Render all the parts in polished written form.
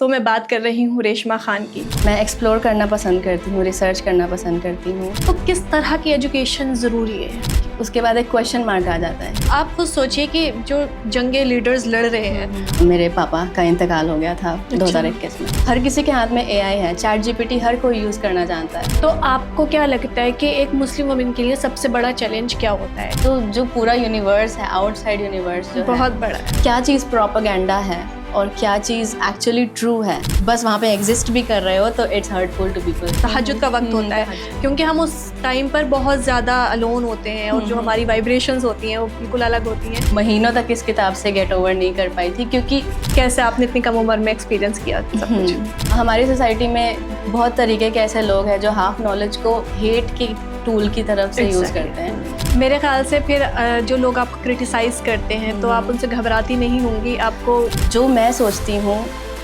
दोस्तों, मैं बात कर रही हूँ रेशमा खान की। मैं एक्सप्लोर करना पसंद करती हूँ, रिसर्च करना पसंद करती हूँ। तो किस तरह की एजुकेशन ज़रूरी है? उसके बाद एक क्वेश्चन मार्क आ जाता है। आप खुद सोचिए कि जो जंगे लीडर्स लड़ रहे हैं। मेरे पापा का इंतकाल हो गया था 2021 में। हर किसी के हाथ में AI है, ChatGPT हर कोई यूज़ करना जानता है। तो आपको क्या लगता है कि एक मुस्लिम वुमेन के लिए सबसे बड़ा चैलेंज क्या होता है? तो जो पूरा यूनिवर्स है, आउटसाइड यूनिवर्स जो बहुत है, बड़ा है। क्या चीज़ प्रोपेगेंडा है और क्या चीज़ एक्चुअली ट्रू है, बस वहाँ पे एग्जिस्ट भी कर रहे हो तो इट्स हर्टफुल टू पीपल। तहज्जुद का वक्त होता है क्योंकि हम उस टाइम पर बहुत ज़्यादा अलोन होते हैं और जो हमारी वाइब्रेशंस होती हैं वो बिल्कुल अलग होती हैं। महीनों तक इस किताब से गेट ओवर नहीं कर पाई थी क्योंकि कैसे आपने इतनी कम उम्र में एक्सपीरियंस किया सब कुछ? हमारी सोसाइटी में बहुत तरीके के ऐसे लोग हैं जो हाफ नॉलेज को हेट की टूल की तरफ से यूज़ करते हैं। मेरे ख्याल से फिर जो लोग आपको क्रिटिसाइज करते हैं तो आप उनसे घबराती नहीं होंगी। आपको जो मैं सोचती हूँ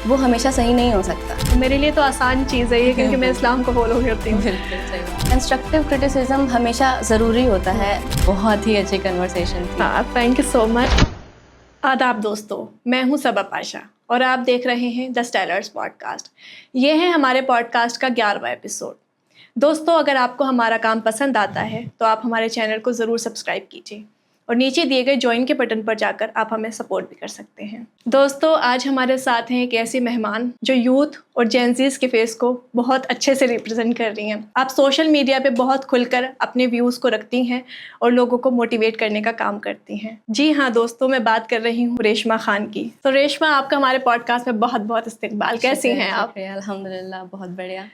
वो हमेशा सही नहीं हो सकता। मेरे लिए तो आसान चीज़ है ये क्योंकि मैं इस्लाम को फॉलो करती हूँ। कंस्ट्रक्टिव क्रिटिसिज्म हमेशा ज़रूरी होता है। बहुत ही अच्छी कन्वर्सेशन थी। हाँ, थैंक यू सो मच। आदाब दोस्तों, मैं हूँ सबा पाशा और आप देख रहे हैं द स्टाइलर्स पॉडकास्ट। ये है हमारे पॉडकास्ट का 11वां एपिसोड। दोस्तों, अगर आपको हमारा काम पसंद आता है तो आप हमारे चैनल को ज़रूर सब्सक्राइब कीजिए और नीचे दिए गए ज्वाइन के बटन पर जाकर आप हमें सपोर्ट भी कर सकते हैं। दोस्तों, आज हमारे साथ हैं एक ऐसी मेहमान जो यूथ और जेंजीज के फेस को बहुत अच्छे से रिप्रेजेंट कर रही हैं। आप सोशल मीडिया पे बहुत खुलकर अपने व्यूज़ को रखती हैं और लोगों को मोटिवेट करने का काम करती हैं। जी हाँ दोस्तों, मैं बात कर रही हूँ रेशमा खान की। तो रेशमा, आपका हमारे पॉडकास्ट में बहुत बहुत इस्तकबाल। कैसी हैं आप? अल्हम्दुलिल्लाह, बहुत बढ़िया।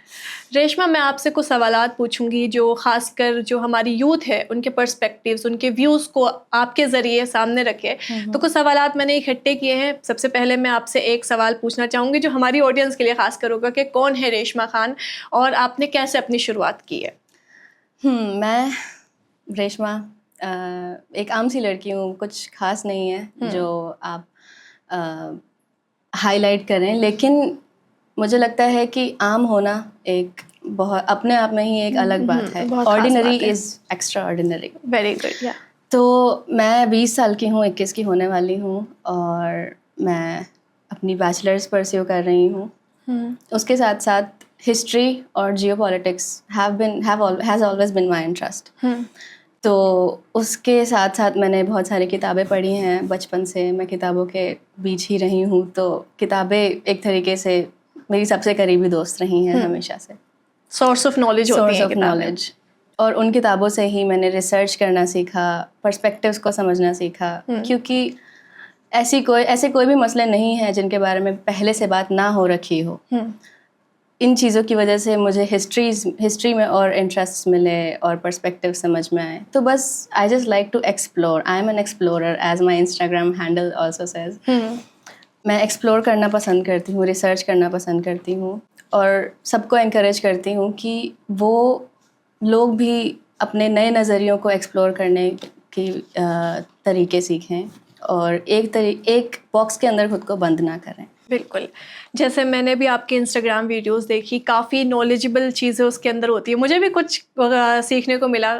रेशमा, मैं आपसे कुछ सवालात पूछूंगी जो खासकर जो हमारी यूथ है उनके पर्सपेक्टिव्स, उनके व्यूज़ को आपके ज़रिए सामने रखे। तो कुछ सवालात मैंने इकट्ठे किए हैं। सबसे पहले मैं आपसे एक सवाल पूछना चाहूँगी जो हमारी ऑडियंस के लिए खास करूँगा कि कौन है रेशमा खान और आपने कैसे अपनी शुरुआत की है? मैं रेशमा एक आम सी लड़की हूँ, कुछ खास नहीं है जो आप हाईलाइट करें, लेकिन मुझे लगता है कि आम होना एक बहुत अपने आप में ही एक अलग बात है। Ordinary is extra ordinary. Very good. या तो मैं 20 साल की हूँ, 21 की होने वाली हूँ और मैं अपनी बैचलर्स परस्यू कर रही हूँ। उसके साथ साथ हिस्ट्री और geopolitics has always been my interest. तो उसके साथ साथ मैंने बहुत सारी किताबें पढ़ी हैं। बचपन से मैं किताबों के बीच ही रही हूँ, तो किताबें एक तरीके से मेरी सबसे करीबी दोस्त रही हैं हमेशा से। सोर्स ऑफ नॉलेज होती है किताबें। नॉलेज। और उन किताबों से ही मैंने रिसर्च करना सीखा, पर्सपेक्टिव्स को समझना सीखा, क्योंकि ऐसे कोई भी मसले नहीं हैं जिनके बारे में पहले से बात ना हो रखी हो। इन चीज़ों की वजह से मुझे हिस्ट्री में और इंटरेस्ट मिले और पर्सपेक्टिव समझ में आए। तो बस I just like to explore. I am an explorer, as my Instagram handle also says. मैं एक्सप्लोर करना पसंद करती हूँ, रिसर्च करना पसंद करती हूँ और सबको एनकरेज करती हूँ कि वो लोग भी अपने नए नज़रियों को एक्सप्लोर करने की तरीके सीखें और एक बॉक्स के अंदर खुद को बंद ना करें। बिल्कुल। जैसे मैंने भी आपके इंस्टाग्राम वीडियोस देखी, काफ़ी नॉलेजेबल चीज़ें उसके अंदर होती है। मुझे भी कुछ सीखने को मिला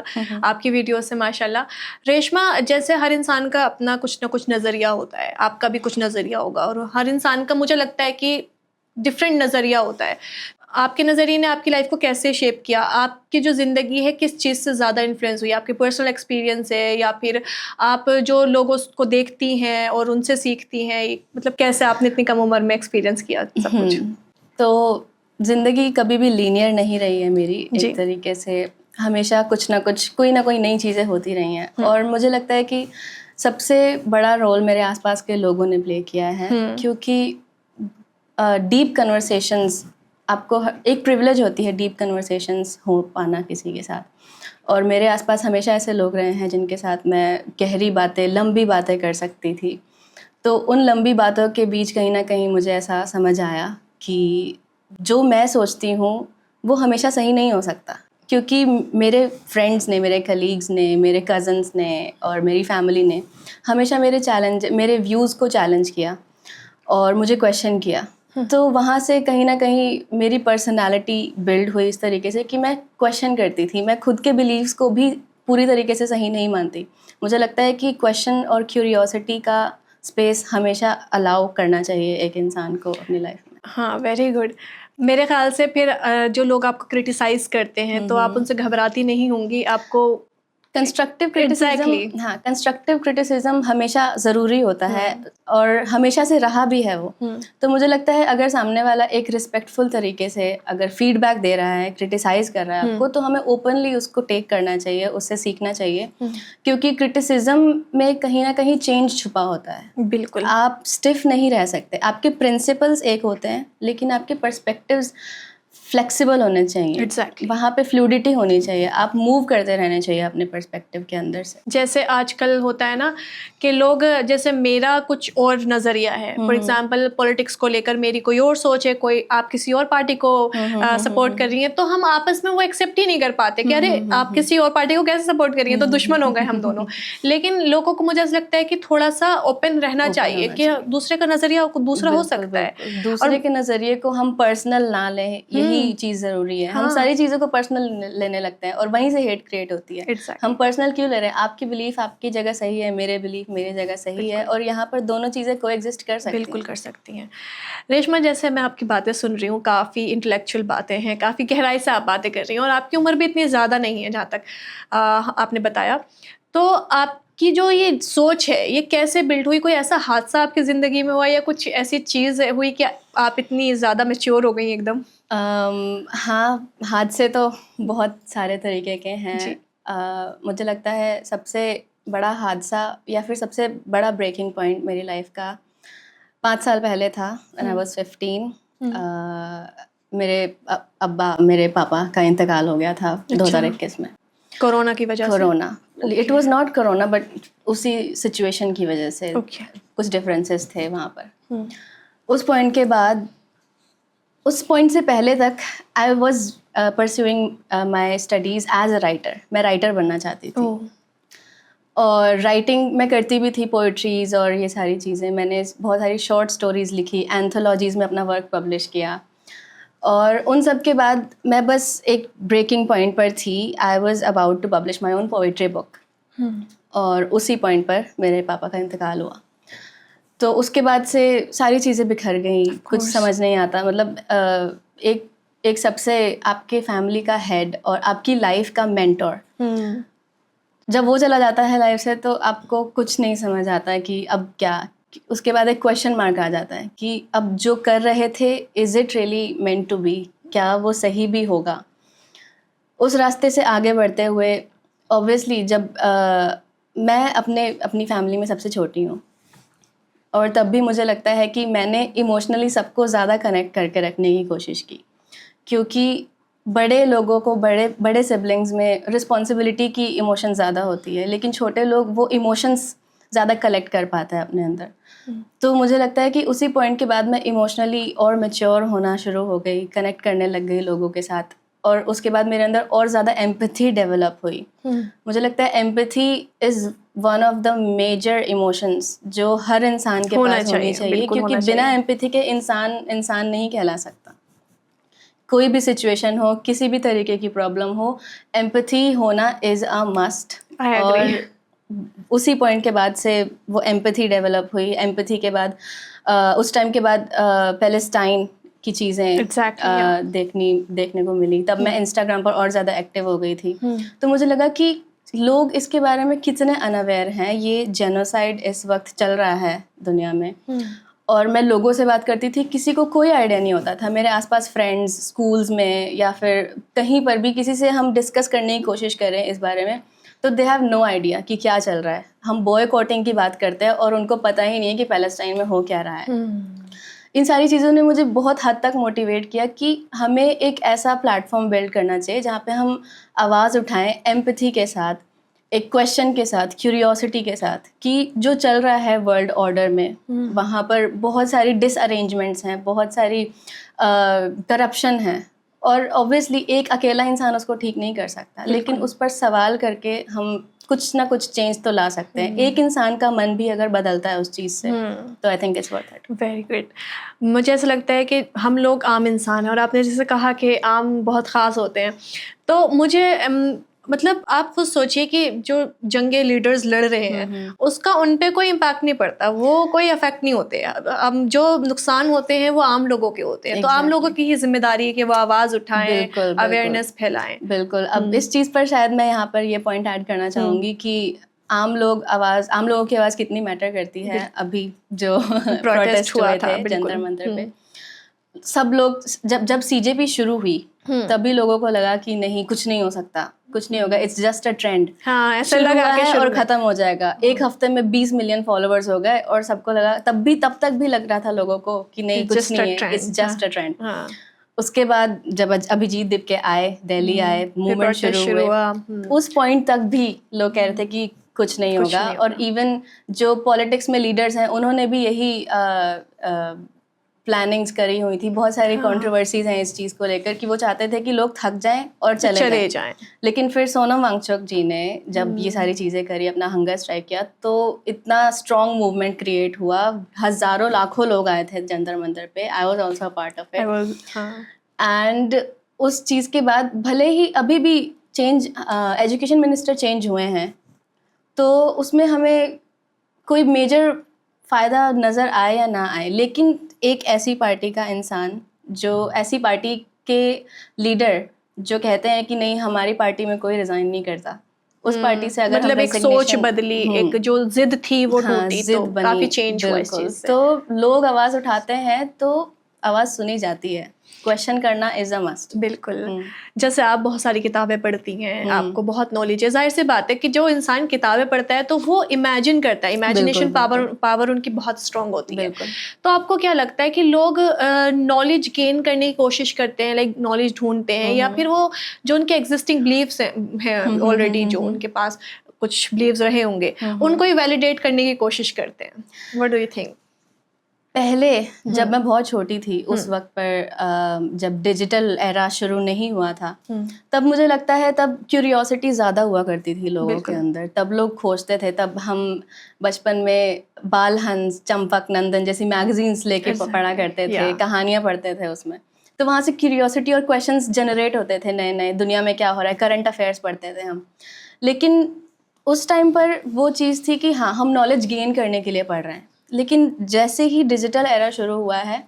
आपकी वीडियोस से, माशाल्लाह। रेशमा, जैसे हर इंसान का अपना कुछ ना कुछ नज़रिया होता है, आपका भी कुछ नज़रिया होगा और हर इंसान का मुझे लगता है कि डिफरेंट नज़रिया होता है। आपके नज़रिए ने आपकी लाइफ को कैसे शेप किया? आपकी जो ज़िंदगी है किस चीज़ से ज़्यादा इन्फ्लुएंस हुई? आपके पर्सनल एक्सपीरियंस है या फिर आप जो लोगों को देखती हैं और उनसे सीखती हैं? मतलब कैसे आपने इतनी कम उम्र में एक्सपीरियंस किया सब कुछ? तो ज़िंदगी कभी भी लीनियर नहीं रही है मेरी। एक तरीके से हमेशा कुछ ना कुछ, कोई ना कोई नई चीज़ें होती रही हैं और मुझे लगता है कि सबसे बड़ा रोल मेरे आसपास के लोगों ने प्ले किया है, क्योंकि डीप कन्वर्सेशंस, आपको एक प्रिविलेज होती है डीप कन्वर्सेशंस हो पाना किसी के साथ, और मेरे आसपास हमेशा ऐसे लोग रहे हैं जिनके साथ मैं गहरी बातें, लंबी बातें कर सकती थी। तो उन लंबी बातों के बीच कहीं ना कहीं मुझे ऐसा समझ आया कि जो मैं सोचती हूँ वो हमेशा सही नहीं हो सकता, क्योंकि मेरे फ्रेंड्स ने, मेरे कलीग्स ने, मेरे कज़न्स ने और मेरी फैमिली ने हमेशा मेरे व्यूज़ को चैलेंज किया और मुझे क्वेश्चन किया। तो वहाँ से कहीं ना कहीं मेरी पर्सनालिटी बिल्ड हुई इस तरीके से कि मैं क्वेश्चन करती थी। मैं खुद के बिलीव्स को भी पूरी तरीके से सही नहीं मानती। मुझे लगता है कि क्वेश्चन और क्यूरियोसिटी का स्पेस हमेशा अलाउ करना चाहिए एक इंसान को अपनी लाइफ में। हाँ, वेरी गुड। मेरे ख्याल से फिर जो लोग आपको क्रिटिसाइज करते हैं तो आप उनसे घबराती नहीं होंगी, आपको कंस्ट्रक्टिव क्रिटिसिज्म Exactly. हाँ, कंस्ट्रक्टिव क्रिटिसिज्म हमेशा ज़रूरी होता है और हमेशा से रहा भी है वो। तो मुझे लगता है अगर सामने वाला एक रिस्पेक्टफुल तरीके से अगर फीडबैक दे रहा है, क्रिटिसाइज कर रहा है आपको, तो हमें ओपनली उसको टेक करना चाहिए, उससे सीखना चाहिए, क्योंकि क्रिटिसिज्म में कहीं ना कहीं चेंज छुपा होता है। बिल्कुल आप स्टिफ नहीं रह सकते, आपके प्रिंसिपल्स एक होते हैं लेकिन आपके पर्सपेक्टिव्स फ्लेक्सिबल होने चाहिए। Exactly. वहाँ पे फ्लूडिटी होनी चाहिए, आप मूव करते रहने चाहिए अपने पर्सपेक्टिव के अंदर से। जैसे आजकल होता है ना कि लोग, जैसे मेरा कुछ और नज़रिया है, फॉर एग्जांपल पॉलिटिक्स को लेकर मेरी कोई और सोच है, कोई आप किसी और पार्टी को सपोर्ट कर रही हैं, तो हम आपस में वो एक्सेप्ट ही नहीं कर पाते कि अरे आप किसी और पार्टी को कैसे सपोर्ट कर रही हैं, तो दुश्मन हो गए हम दोनों। लेकिन लोगों को मुझे ऐसा लगता है कि थोड़ा सा ओपन रहना चाहिए कि दूसरे का नज़रिया दूसरा हो सकता है, दूसरे के नज़रिए को हम पर्सनल ना लें, यही चीज़ ज़रूरी है। हम सारी चीज़ों को पर्सनल लेने लगते हैं और वहीं से हेट क्रिएट होती है। हम पर्सनल क्यों ले रहे हैं? आपकी बिलीफ आपकी जगह सही है, मेरे बिलीफ मेरी जगह सही है, और यहाँ पर दोनों चीज़ें कोएग्जिस्ट कर सकती हैं। बिल्कुल कर सकती हैं। रेशमा, जैसे मैं आपकी बातें सुन रही हूँ, काफ़ी इंटेलेक्चुअल बातें हैं, काफ़ी गहराई से आप बातें कर रही हैं, और आपकी उम्र भी इतनी ज़्यादा नहीं है जहाँ तक आपने बताया। तो आपकी जो ये सोच है, ये कैसे बिल्ड हुई? कोई ऐसा हादसा आपकी ज़िंदगी में हुआ या कुछ ऐसी चीज़ हुई कि आप इतनी ज़्यादा मैच्योर हो गई एकदम? हाँ, हादसे तो बहुत सारे तरीके के हैं। मुझे लगता है सबसे बड़ा हादसा या फिर सबसे बड़ा ब्रेकिंग पॉइंट मेरी लाइफ का 5 साल पहले था, व्हेन आई वाज 15। मेरे पापा का इंतकाल हो गया था 2021 में, कोरोना की वजह से? Corona, it was not corona but उसी सिचुएशन की वजह से कुछ डिफरेंसेस थे वहाँ पर। उस पॉइंट के बाद, उस पॉइंट से पहले तक I was pursuing my studies as a writer. मैं राइटर बनना चाहती थी और राइटिंग मैं करती भी थी, पोइट्रीज़ और ये सारी चीज़ें। मैंने बहुत सारी शॉर्ट स्टोरीज़ लिखी, एंथोलॉजीज़ में अपना वर्क पब्लिश किया, और उन सब के बाद मैं बस एक ब्रेकिंग पॉइंट पर थी। I was about to publish my own poetry book, और उसी पॉइंट पर मेरे पापा का इंतकाल हुआ। तो उसके बाद से सारी चीज़ें बिखर गई, कुछ समझ नहीं आता। मतलब एक सबसे आपके फैमिली का हेड और आपकी लाइफ का मेंटोर जब वो चला जाता है लाइफ से, तो आपको कुछ नहीं समझ आता है कि अब क्या। उसके बाद एक क्वेश्चन मार्क आ जाता है कि अब जो कर रहे थे, is it really meant to be? क्या वो सही भी होगा? उस रास्ते से आगे बढ़ते हुए, ऑब्वियसली जब मैं अपनी फैमिली में सबसे छोटी हूँ, और तब भी मुझे लगता है कि मैंने इमोशनली सबको ज़्यादा कनेक्ट करके रखने की कोशिश की, क्योंकि बड़े लोगों को बड़े सिबलिंग्स में रिस्पॉन्सिबिलिटी की इमोशन ज़्यादा होती है, लेकिन छोटे लोग वो इमोशंस ज़्यादा कलेक्ट कर पाते हैं अपने अंदर। तो मुझे लगता है कि उसी पॉइंट के बाद मैं इमोशनली और मैच्योर होना शुरू हो गई, कनेक्ट करने लग गई लोगों के साथ, और उसके बाद मेरे अंदर और ज़्यादा एम्पैथी डेवलप हुई। मुझे लगता है empathy is one of the major emotions जो हर इंसान के पास होनी चाहिए, क्योंकि बिना एम्पैथी के इंसान नहीं कहला सकता। कोई भी सिचुएशन हो, किसी भी तरीके की प्रॉब्लम हो, एम्पैथी होना इज़ अ मस्ट। और उसी पॉइंट के बाद से वो एम्पैथी डेवलप हुई। एम्पैथी के बाद उस टाइम के बाद पैलेस्टाइन की चीज़ें देखने को मिली। तब मैं इंस्टाग्राम पर और ज़्यादा एक्टिव हो गई थी। तो मुझे लगा कि लोग इसके बारे में कितने अनअवेयर हैं। ये जेनोसाइड इस वक्त चल रहा है दुनिया में, और मैं लोगों से बात करती थी, किसी को कोई आइडिया नहीं होता था। मेरे आसपास फ्रेंड्स, स्कूल्स में या फिर कहीं पर भी किसी से हम डिस्कस करने की कोशिश करें इस बारे में, तो दे हैव नो आइडिया कि क्या चल रहा है। हम बॉयकॉटिंग की बात करते हैं और उनको पता ही नहीं है कि पैलेस्टाइन में हो क्या रहा है। इन सारी चीज़ों ने मुझे बहुत हद तक मोटिवेट किया कि हमें एक ऐसा प्लेटफॉर्म बिल्ड करना चाहिए जहाँ पे हम आवाज़ उठाएं एम्पैथी के साथ, एक क्वेश्चन के साथ, क्यूरियोसिटी के साथ, कि जो चल रहा है वर्ल्ड ऑर्डर में, वहाँ पर बहुत सारी डिसअरेंजमेंट्स हैं, बहुत सारी करप्शन है, और ऑब्वियसली एक अकेला इंसान उसको ठीक नहीं कर सकता, लेकिन उस पर सवाल करके हम कुछ ना कुछ चेंज तो ला सकते हैं। एक इंसान का मन भी अगर बदलता है उस चीज़ से, तो I think it's worth it. Very good. मुझे ऐसा लगता है कि हम लोग आम इंसान हैं, और आपने जैसे कहा कि आम बहुत ख़ास होते हैं, तो मुझे मतलब आप खुद सोचिए कि जो जंगे लीडर्स लड़ रहे हैं उसका उन पे कोई इम्पैक्ट नहीं पड़ता, वो कोई अफेक्ट नहीं होते। अब जो नुकसान होते हैं वो आम लोगों के होते हैं। तो आम लोगों की ही जिम्मेदारी है कि वो आवाज़ उठाएं, अवेयरनेस फैलाएं। बिल्कुल। अब इस चीज़ पर शायद मैं यहाँ पर ये पॉइंट ऐड करना चाहूँगी कि आम लोगों की आवाज़ कितनी मैटर करती है। अभी जो प्रोटेस्ट हुए थे जंतर मंतर पे, सब लोग जब सीजेपी शुरू हुई तभी लोगों को लगा कि नहीं, कुछ नहीं हो सकता, कुछ नहीं होगा, इट्स जस्ट अ ट्रेंड। हाँ, ऐसा लगा है और खत्म हो जाएगा। एक हफ्ते में 20 मिलियन फॉलोअर्स हो गए और सबको लगा, तब तक भी लग रहा था लोगों को कि नहीं, कुछ नहीं है, इट्स जस्ट अ ट्रेंड। उसके बाद जब अभिजीत दीपके आए, दिल्ली आए, मूवमेंट शुरू हुआ, उस पॉइंट तक भी लोग कह रहे थे कि कुछ नहीं होगा। और इवन जो पॉलिटिक्स में लीडर्स हैं उन्होंने भी यही प्लानिंग्स करी हुई थी। बहुत सारी कंट्रोवर्सीज हैं इस चीज़ को लेकर कि वो चाहते थे कि लोग थक जाएं और चले जाएं। लेकिन फिर सोनम वांगचुक जी ने जब ये सारी चीज़ें करी, अपना हंगर स्ट्राइक किया, तो इतना स्ट्रॉन्ग मूवमेंट क्रिएट हुआ। हज़ारों लाखों लोग आए थे जंतर मंतर पे। I was also part of it. And उस चीज़ के बाद भले ही अभी भी एजुकेशन मिनिस्टर चेंज हुए हैं, तो उसमें हमें कोई मेजर फ़ायदा नज़र आए या ना आए, लेकिन एक ऐसी पार्टी का इंसान, जो ऐसी पार्टी के लीडर जो कहते हैं कि नहीं, हमारी पार्टी में कोई रिज़ाइन नहीं करता, उस पार्टी से अगर मतलब एक सोच बदली, एक जो जिद थी वो टूटी, तो काफ़ी चेंज हुआ इस चीज़ से। तो लोग आवाज़ उठाते हैं तो आवाज़ सुनी जाती है। क्वेश्चन करना इज अ मस्ट। बिल्कुल। जैसे आप बहुत सारी किताबें पढ़ती हैं, आपको बहुत नॉलेज है, जाहिर सी बात है कि जो इंसान किताबें पढ़ता है तो वो इमेजिन करता है, इमेजिनेशन पावर उनकी बहुत स्ट्रांग होती है। तो आपको क्या लगता है कि लोग नॉलेज गेन करने की कोशिश करते हैं, लाइक नॉलेज ढूंढते हैं, या फिर वो जो उनके एग्जिस्टिंग बिलीव्स हैं ऑलरेडी, जो उनके पास कुछ बिलीव्स रहे होंगे, उनको ही वैलिडेट करने की कोशिश करते हैं? What do you think? पहले जब मैं बहुत छोटी थी, उस वक्त पर जब डिजिटल एरा शुरू नहीं हुआ था, तब मुझे लगता है तब क्यूरियोसिटी ज़्यादा हुआ करती थी लोगों के अंदर। तब लोग खोजते थे। तब हम बचपन में बाल हंस, चंपक, नंदन जैसी मैगजीन्स लेके पढ़ा करते थे, कहानियाँ पढ़ते थे उसमें। तो वहाँ से क्यूरियोसिटी और क्वेश्चंस जनरेट होते थे, नए नए, दुनिया में क्या हो रहा है, करंट अफेयर्स पढ़ते थे हम। लेकिन उस टाइम पर वो चीज़ थी कि हाँ, हम नॉलेज गेन करने के लिए पढ़ रहे हैं। लेकिन जैसे ही डिजिटल एरा शुरू हुआ है,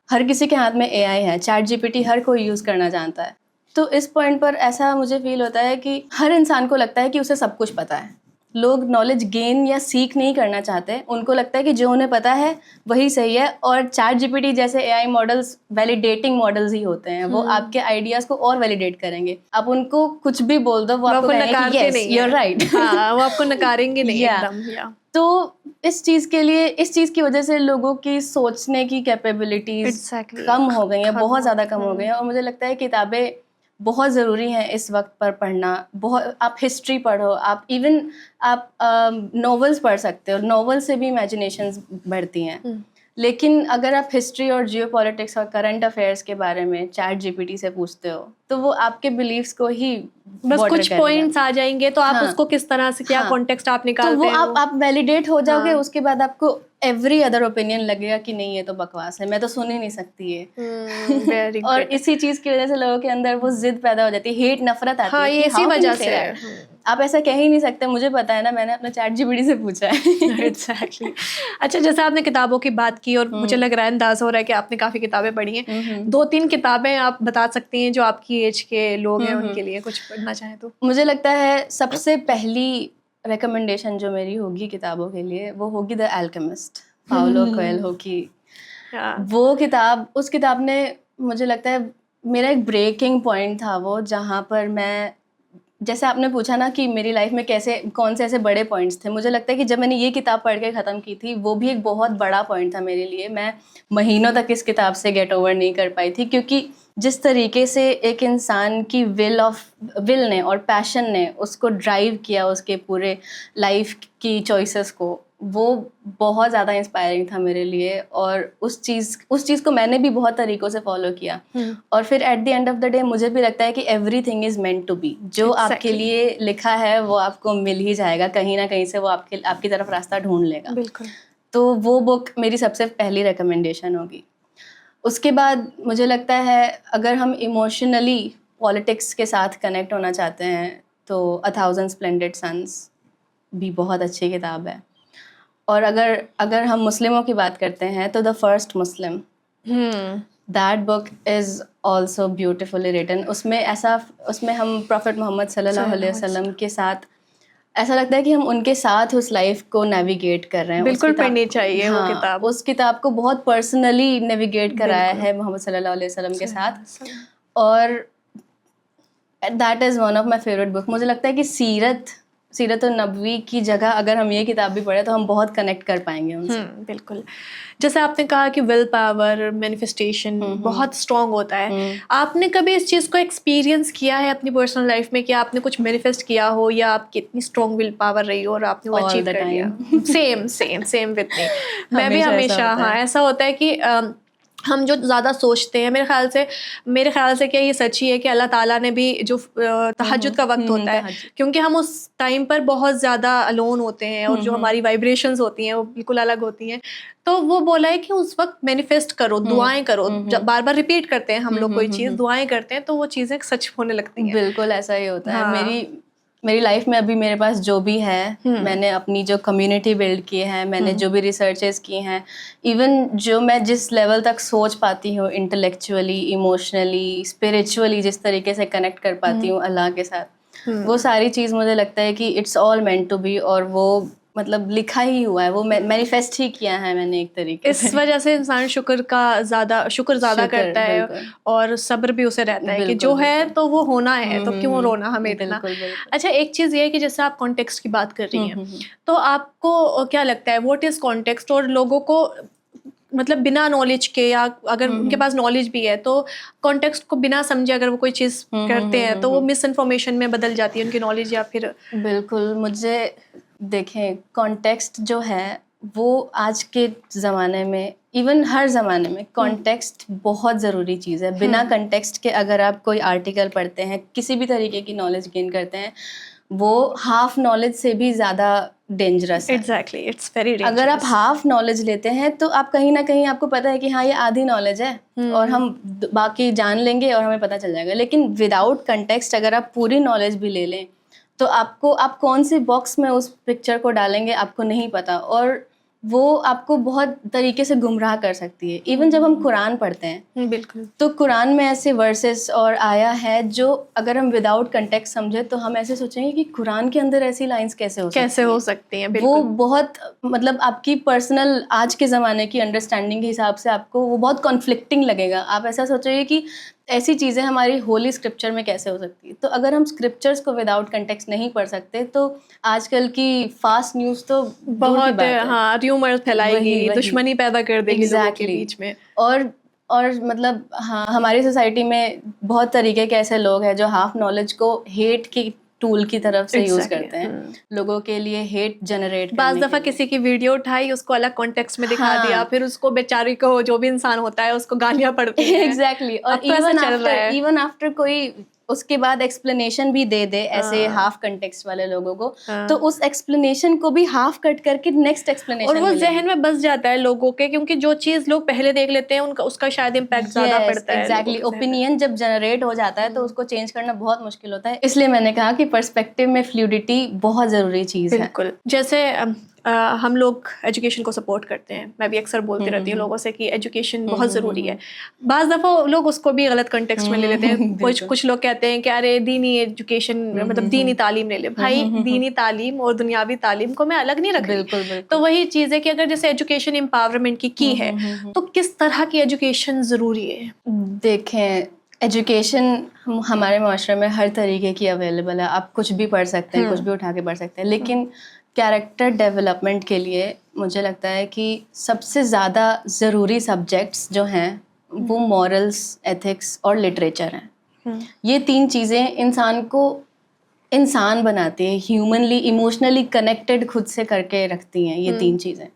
हर किसी के हाथ में एआई है, चैट जीपीटी हर कोई यूज़ करना जानता है। तो इस पॉइंट पर ऐसा मुझे फील होता है कि हर इंसान को लगता है कि उसे सब कुछ पता है। लोग नॉलेज गेन या सीख नहीं करना चाहते। उनको लगता है कि जो उन्हें पता है वही सही है। और चैट जीपीटी जैसे एआई मॉडल्स वैलिडेटिंग मॉडल्स ही होते हैं। वो आपके आइडियाज़ को और वैलिडेट करेंगे। आप उनको कुछ भी बोल दो, वो आपको नकारते नहीं, you're right। वो आपको नकारेंगे नहीं एकदम। तो इस चीज़ की वजह से लोगों की सोचने की कैपेबिलिटीज कम हो गई हैं, बहुत ज़्यादा कम हो गई हैं। और मुझे लगता है किताबें बहुत ज़रूरी हैं इस वक्त पर पढ़ना। बहुत, आप हिस्ट्री पढ़ो, आप नॉवेल्स पढ़ सकते हो, नॉवेल से भी इमेजिनेशंस बढ़ती हैं। लेकिन अगर आप हिस्ट्री और जियोपॉलिटिक्स और करंट अफेयर्स के बारे में चैट जीपीटी से पूछते हो, तो वो आपके बिलीव्स को ही बस कुछ पॉइंट्स आ जाएंगे, तो आप उसको किस तरह से, क्या कॉन्टेक्स्ट आप निकालते हैं, तो वो आप वैलिडेट हो जाओगे। उसके बाद आपको एवरी अदर ओपिनियन लगेगा कि नहीं, ये तो बकवास है, मैं तो सुन ही नहीं सकती है। और इसी चीज़ की वजह से लोगों के अंदर वो जिद पैदा हो जाती है, हेट, नफरत आती है। इसी वजह से आप ऐसा कह ही नहीं सकते, मुझे पता है ना, मैंने अपने चैट जीपीटी से पूछा है। एग्जैक्टली। अच्छा, जैसे आपने किताबों की बात की, और मुझे लग रहा है, अंदाजा हो रहा है कि आपने काफ़ी किताबें पढ़ी हैं। 2-3 किताबें आप बता सकती हैं जो आपकी एज के लोग हैं उनके लिए कुछ पढ़ना चाहें तो? मुझे लगता है सबसे पहली रिकमेंडेशन जो मेरी होगी किताबों के लिए, वो होगी द अल्केमिस्ट, पाउलो कोएल्हो की। वो किताब, उस किताब ने, मुझे लगता है मेरा एक ब्रेकिंग पॉइंट था वो, जहाँ पर मैं, जैसे आपने पूछा ना कि मेरी लाइफ में कौन से ऐसे बड़े पॉइंट्स थे, मुझे लगता है कि जब मैंने ये किताब पढ़ के ख़त्म की थी, वो भी एक बहुत बड़ा पॉइंट था मेरे लिए। मैं महीनों तक इस किताब से गेट ओवर नहीं कर पाई थी, क्योंकि जिस तरीके से एक इंसान की विल ने और पैशन ने उसको ड्राइव किया, उसके पूरे लाइफ की चॉइसेस को, वो बहुत ज़्यादा इंस्पायरिंग था मेरे लिए। और उस चीज़ को मैंने भी बहुत तरीक़ों से फॉलो किया। और फिर at the end of the day मुझे भी लगता है कि everything is meant to be. जो आपके लिए लिखा है वो आपको मिल ही जाएगा, कहीं ना कहीं से वो आपकी तरफ रास्ता ढूंढ लेगा। बिल्कुल। तो वो बुक मेरी सबसे पहली रिकमेंडेशन होगी। उसके बाद मुझे लगता है अगर हम इमोशनली पॉलिटिक्स के साथ कनेक्ट होना चाहते हैं, तो अ थाउजेंड स्प्लेंडेड सन्स भी बहुत अच्छी किताब है। और अगर हम मुस्लिमों की बात करते हैं तो the first Muslim, that book is also beautifully written. उसमें हम प्रॉफिट मोहम्मद सल्लल्लाहु अलैहि वसल्लम के साथ ऐसा लगता है कि हम उनके साथ उस लाइफ को नेविगेट कर रहे हैं। बिल्कुल पढ़नी चाहिए वो किताब। उस किताब को बहुत पर्सनली नेविगेट कराया है मोहम्मद सल्लल्लाहु अलैहि वसल्लम के साथ, और that is one of my favourite book. मुझे लगता है कि सीरत और नबवी की जगह अगर हम ये किताब भी पढ़े तो हम बहुत कनेक्ट कर पाएंगे उनसे। बिल्कुल। जैसे आपने कहा कि विल पावर, मैनिफेस्टेशन बहुत स्ट्रॉन्ग होता है। आपने कभी इस चीज़ को एक्सपीरियंस किया है अपनी पर्सनल लाइफ में कि आपने कुछ मैनिफेस्ट किया हो या आपकी इतनी स्ट्रॉन्ग विल पावर रही हो और आपने वो अचीव कर लिया? Same with me. मैं भी हमेशा, हाँ, ऐसा होता है कि हम जो ज़्यादा सोचते हैं, मेरे ख्याल से क्या ये सच ही है कि अल्लाह ताला ने भी जो तहज्जुद का वक्त होता है, क्योंकि हम उस टाइम पर बहुत ज़्यादा अलोन होते हैं और जो हमारी वाइब्रेशंस होती हैं वो बिल्कुल अलग होती हैं, तो वो बोला है कि उस वक्त मैनिफेस्ट करो, दुआएं करो। जब बार बार रिपीट करते हैं हम लोग कोई चीज़, दुआएं करते हैं तो वो चीज़ें सच होने लगती हैं। बिल्कुल ऐसा ही होता है। मेरी लाइफ में अभी मेरे पास जो भी है, मैंने अपनी जो कम्युनिटी बिल्ड की है, मैंने जो भी रिसर्चेस की हैं, इवन जो मैं जिस लेवल तक सोच पाती हूँ इंटेलेक्चुअली, इमोशनली, स्पिरिचुअली, जिस तरीके से कनेक्ट कर पाती हूँ अल्लाह के साथ, वो सारी चीज़ मुझे लगता है कि it's all meant to be, और वो मतलब लिखा ही हुआ है, वो मैनिफेस्ट ही किया है मैंने एक तरीके से। इस वजह से इंसान शुक्र ज़्यादा करता है और सब्र भी उसे रहता है कि जो है तो वो होना है, तो क्यों रोना हमें इतना। अच्छा, एक चीज़ ये है कि जैसे आप कॉन्टेक्स्ट की बात कर रही हैं, तो आपको क्या लगता है व्हाट इज़ कॉन्टेक्स्ट, और लोगों को मतलब बिना नॉलेज के या अगर उनके पास नॉलेज भी है तो कॉन्टेक्स्ट को बिना समझे अगर वो कोई चीज़ करते हैं तो वो मिस इन्फॉर्मेशन में बदल जाती है उनकी नॉलेज, या फिर? बिल्कुल, मुझे देखें, कॉन्टेक्स्ट जो है वो आज के ज़माने में, इवन हर ज़माने में कॉन्टेक्स्ट बहुत ज़रूरी चीज़ है। बिना कॉन्टेक्स्ट के अगर आप कोई आर्टिकल पढ़ते हैं, किसी भी तरीके की नॉलेज गेन करते हैं, वो हाफ नॉलेज से भी ज़्यादा डेंजरस है। Exactly, it's very dangerous. अगर आप हाफ नॉलेज लेते हैं तो आप कहीं ना कहीं आपको पता है कि हाँ ये आधी नॉलेज है और हम बाकी जान लेंगे और हमें पता चल जाएगा, लेकिन विदाउट कंटेक्स्ट अगर आप पूरी नॉलेज भी ले लें तो आप कौन सी बॉक्स में उस पिक्चर को डालेंगे आपको नहीं पता, और वो आपको बहुत तरीके से गुमराह कर सकती है। इवन जब हम कुरान पढ़ते हैं, बिल्कुल, तो कुरान में ऐसे वर्सेस और आया है जो अगर हम विदाउट कंटेक्स्ट समझे तो हम ऐसे सोचेंगे कि कुरान के अंदर ऐसी लाइंस कैसे हो सकती हैं। वो बहुत मतलब आपकी पर्सनल आज के ज़माने की अंडरस्टैंडिंग के हिसाब से आपको वो बहुत कॉन्फ्लिक्टिंग लगेगा। आप ऐसा सोचेंगे कि ऐसी चीज़ें हमारी होली स्क्रिप्चर में कैसे हो सकती है। तो अगर हम स्क्रिप्चर्स को विदाउट कंटेक्स्ट नहीं पढ़ सकते तो आजकल की फास्ट न्यूज़ तो बहुत, हाँ, र्यूमर्स फैलाएगी, दुश्मनी पैदा कर देगी लोगों के बीच में। और मतलब हाँ, हमारी सोसाइटी में बहुत तरीके के ऐसे लोग हैं जो हाफ नॉलेज को हेट की टूल की तरफ से यूज करते हैं, लोगों के लिए हेट जनरेट। बाज़ दफ़ा किसी की वीडियो उठाई, उसको अलग कॉन्टेक्स्ट में दिखा दिया, फिर उसको बेचारी को, जो भी इंसान होता है, उसको गालियां पड़ती हैं। एग्जैक्टली। और इवन आफ्टर कोई उसके बाद एक्सप्लेनेशन भी दे दे ऐसे हाफ कंटेक्स्ट वाले लोगों को, तो उस एक्सप्लेनेशन को भी हाफ कट करके नेक्स्ट एक्सप्लेनेशन, और वो जहन में बस जाता है लोगों के, क्योंकि जो चीज़ लोग पहले देख लेते हैं उनका उसका शायद इम्पैक्ट ज़्यादा पड़ता है। एग्जैक्टली, ओपिनियन जब जनरेट हो जाता है तो उसको चेंज करना बहुत मुश्किल होता है। इसलिए मैंने कहा कि पर्सपेक्टिव में फ्लूइडिटी बहुत ज़रूरी चीज़ है। बिल्कुल। जैसे हम लोग एजुकेशन को सपोर्ट करते हैं, मैं भी अक्सर बोलती रहती हूँ लोगों से कि एजुकेशन बहुत ज़रूरी है। बाज़ दफ़ा लोग उसको भी गलत कंटेक्स्ट में ले लेते हैं। कुछ लोग कहते हैं कि अरे दीनी एजुकेशन मतलब दीनी तालीम ले ले। भाई, दीनी तालीम और दुनियावी तालीम को मैं अलग नहीं रख रही। तो वही चीज़ है कि अगर जैसे एजुकेशन एम्पावरमेंट की है तो किस तरह की एजुकेशन ज़रूरी है? देखें, एजुकेशन हमारे माशरे में हर तरीके की अवेलेबल है। आप कुछ भी पढ़ सकते हैं, कुछ भी उठा के पढ़ सकते हैं, लेकिन कैरेक्टर डेवलपमेंट के लिए मुझे लगता है कि सबसे ज़्यादा ज़रूरी सब्जेक्ट्स जो हैं वो मॉरल्स, एथिक्स और लिटरेचर हैं। ये तीन चीज़ें इंसान को इंसान बनाती हैं, ह्यूमनली, इमोशनली कनेक्टेड खुद से करके रखती हैं ये तीन चीज़ें।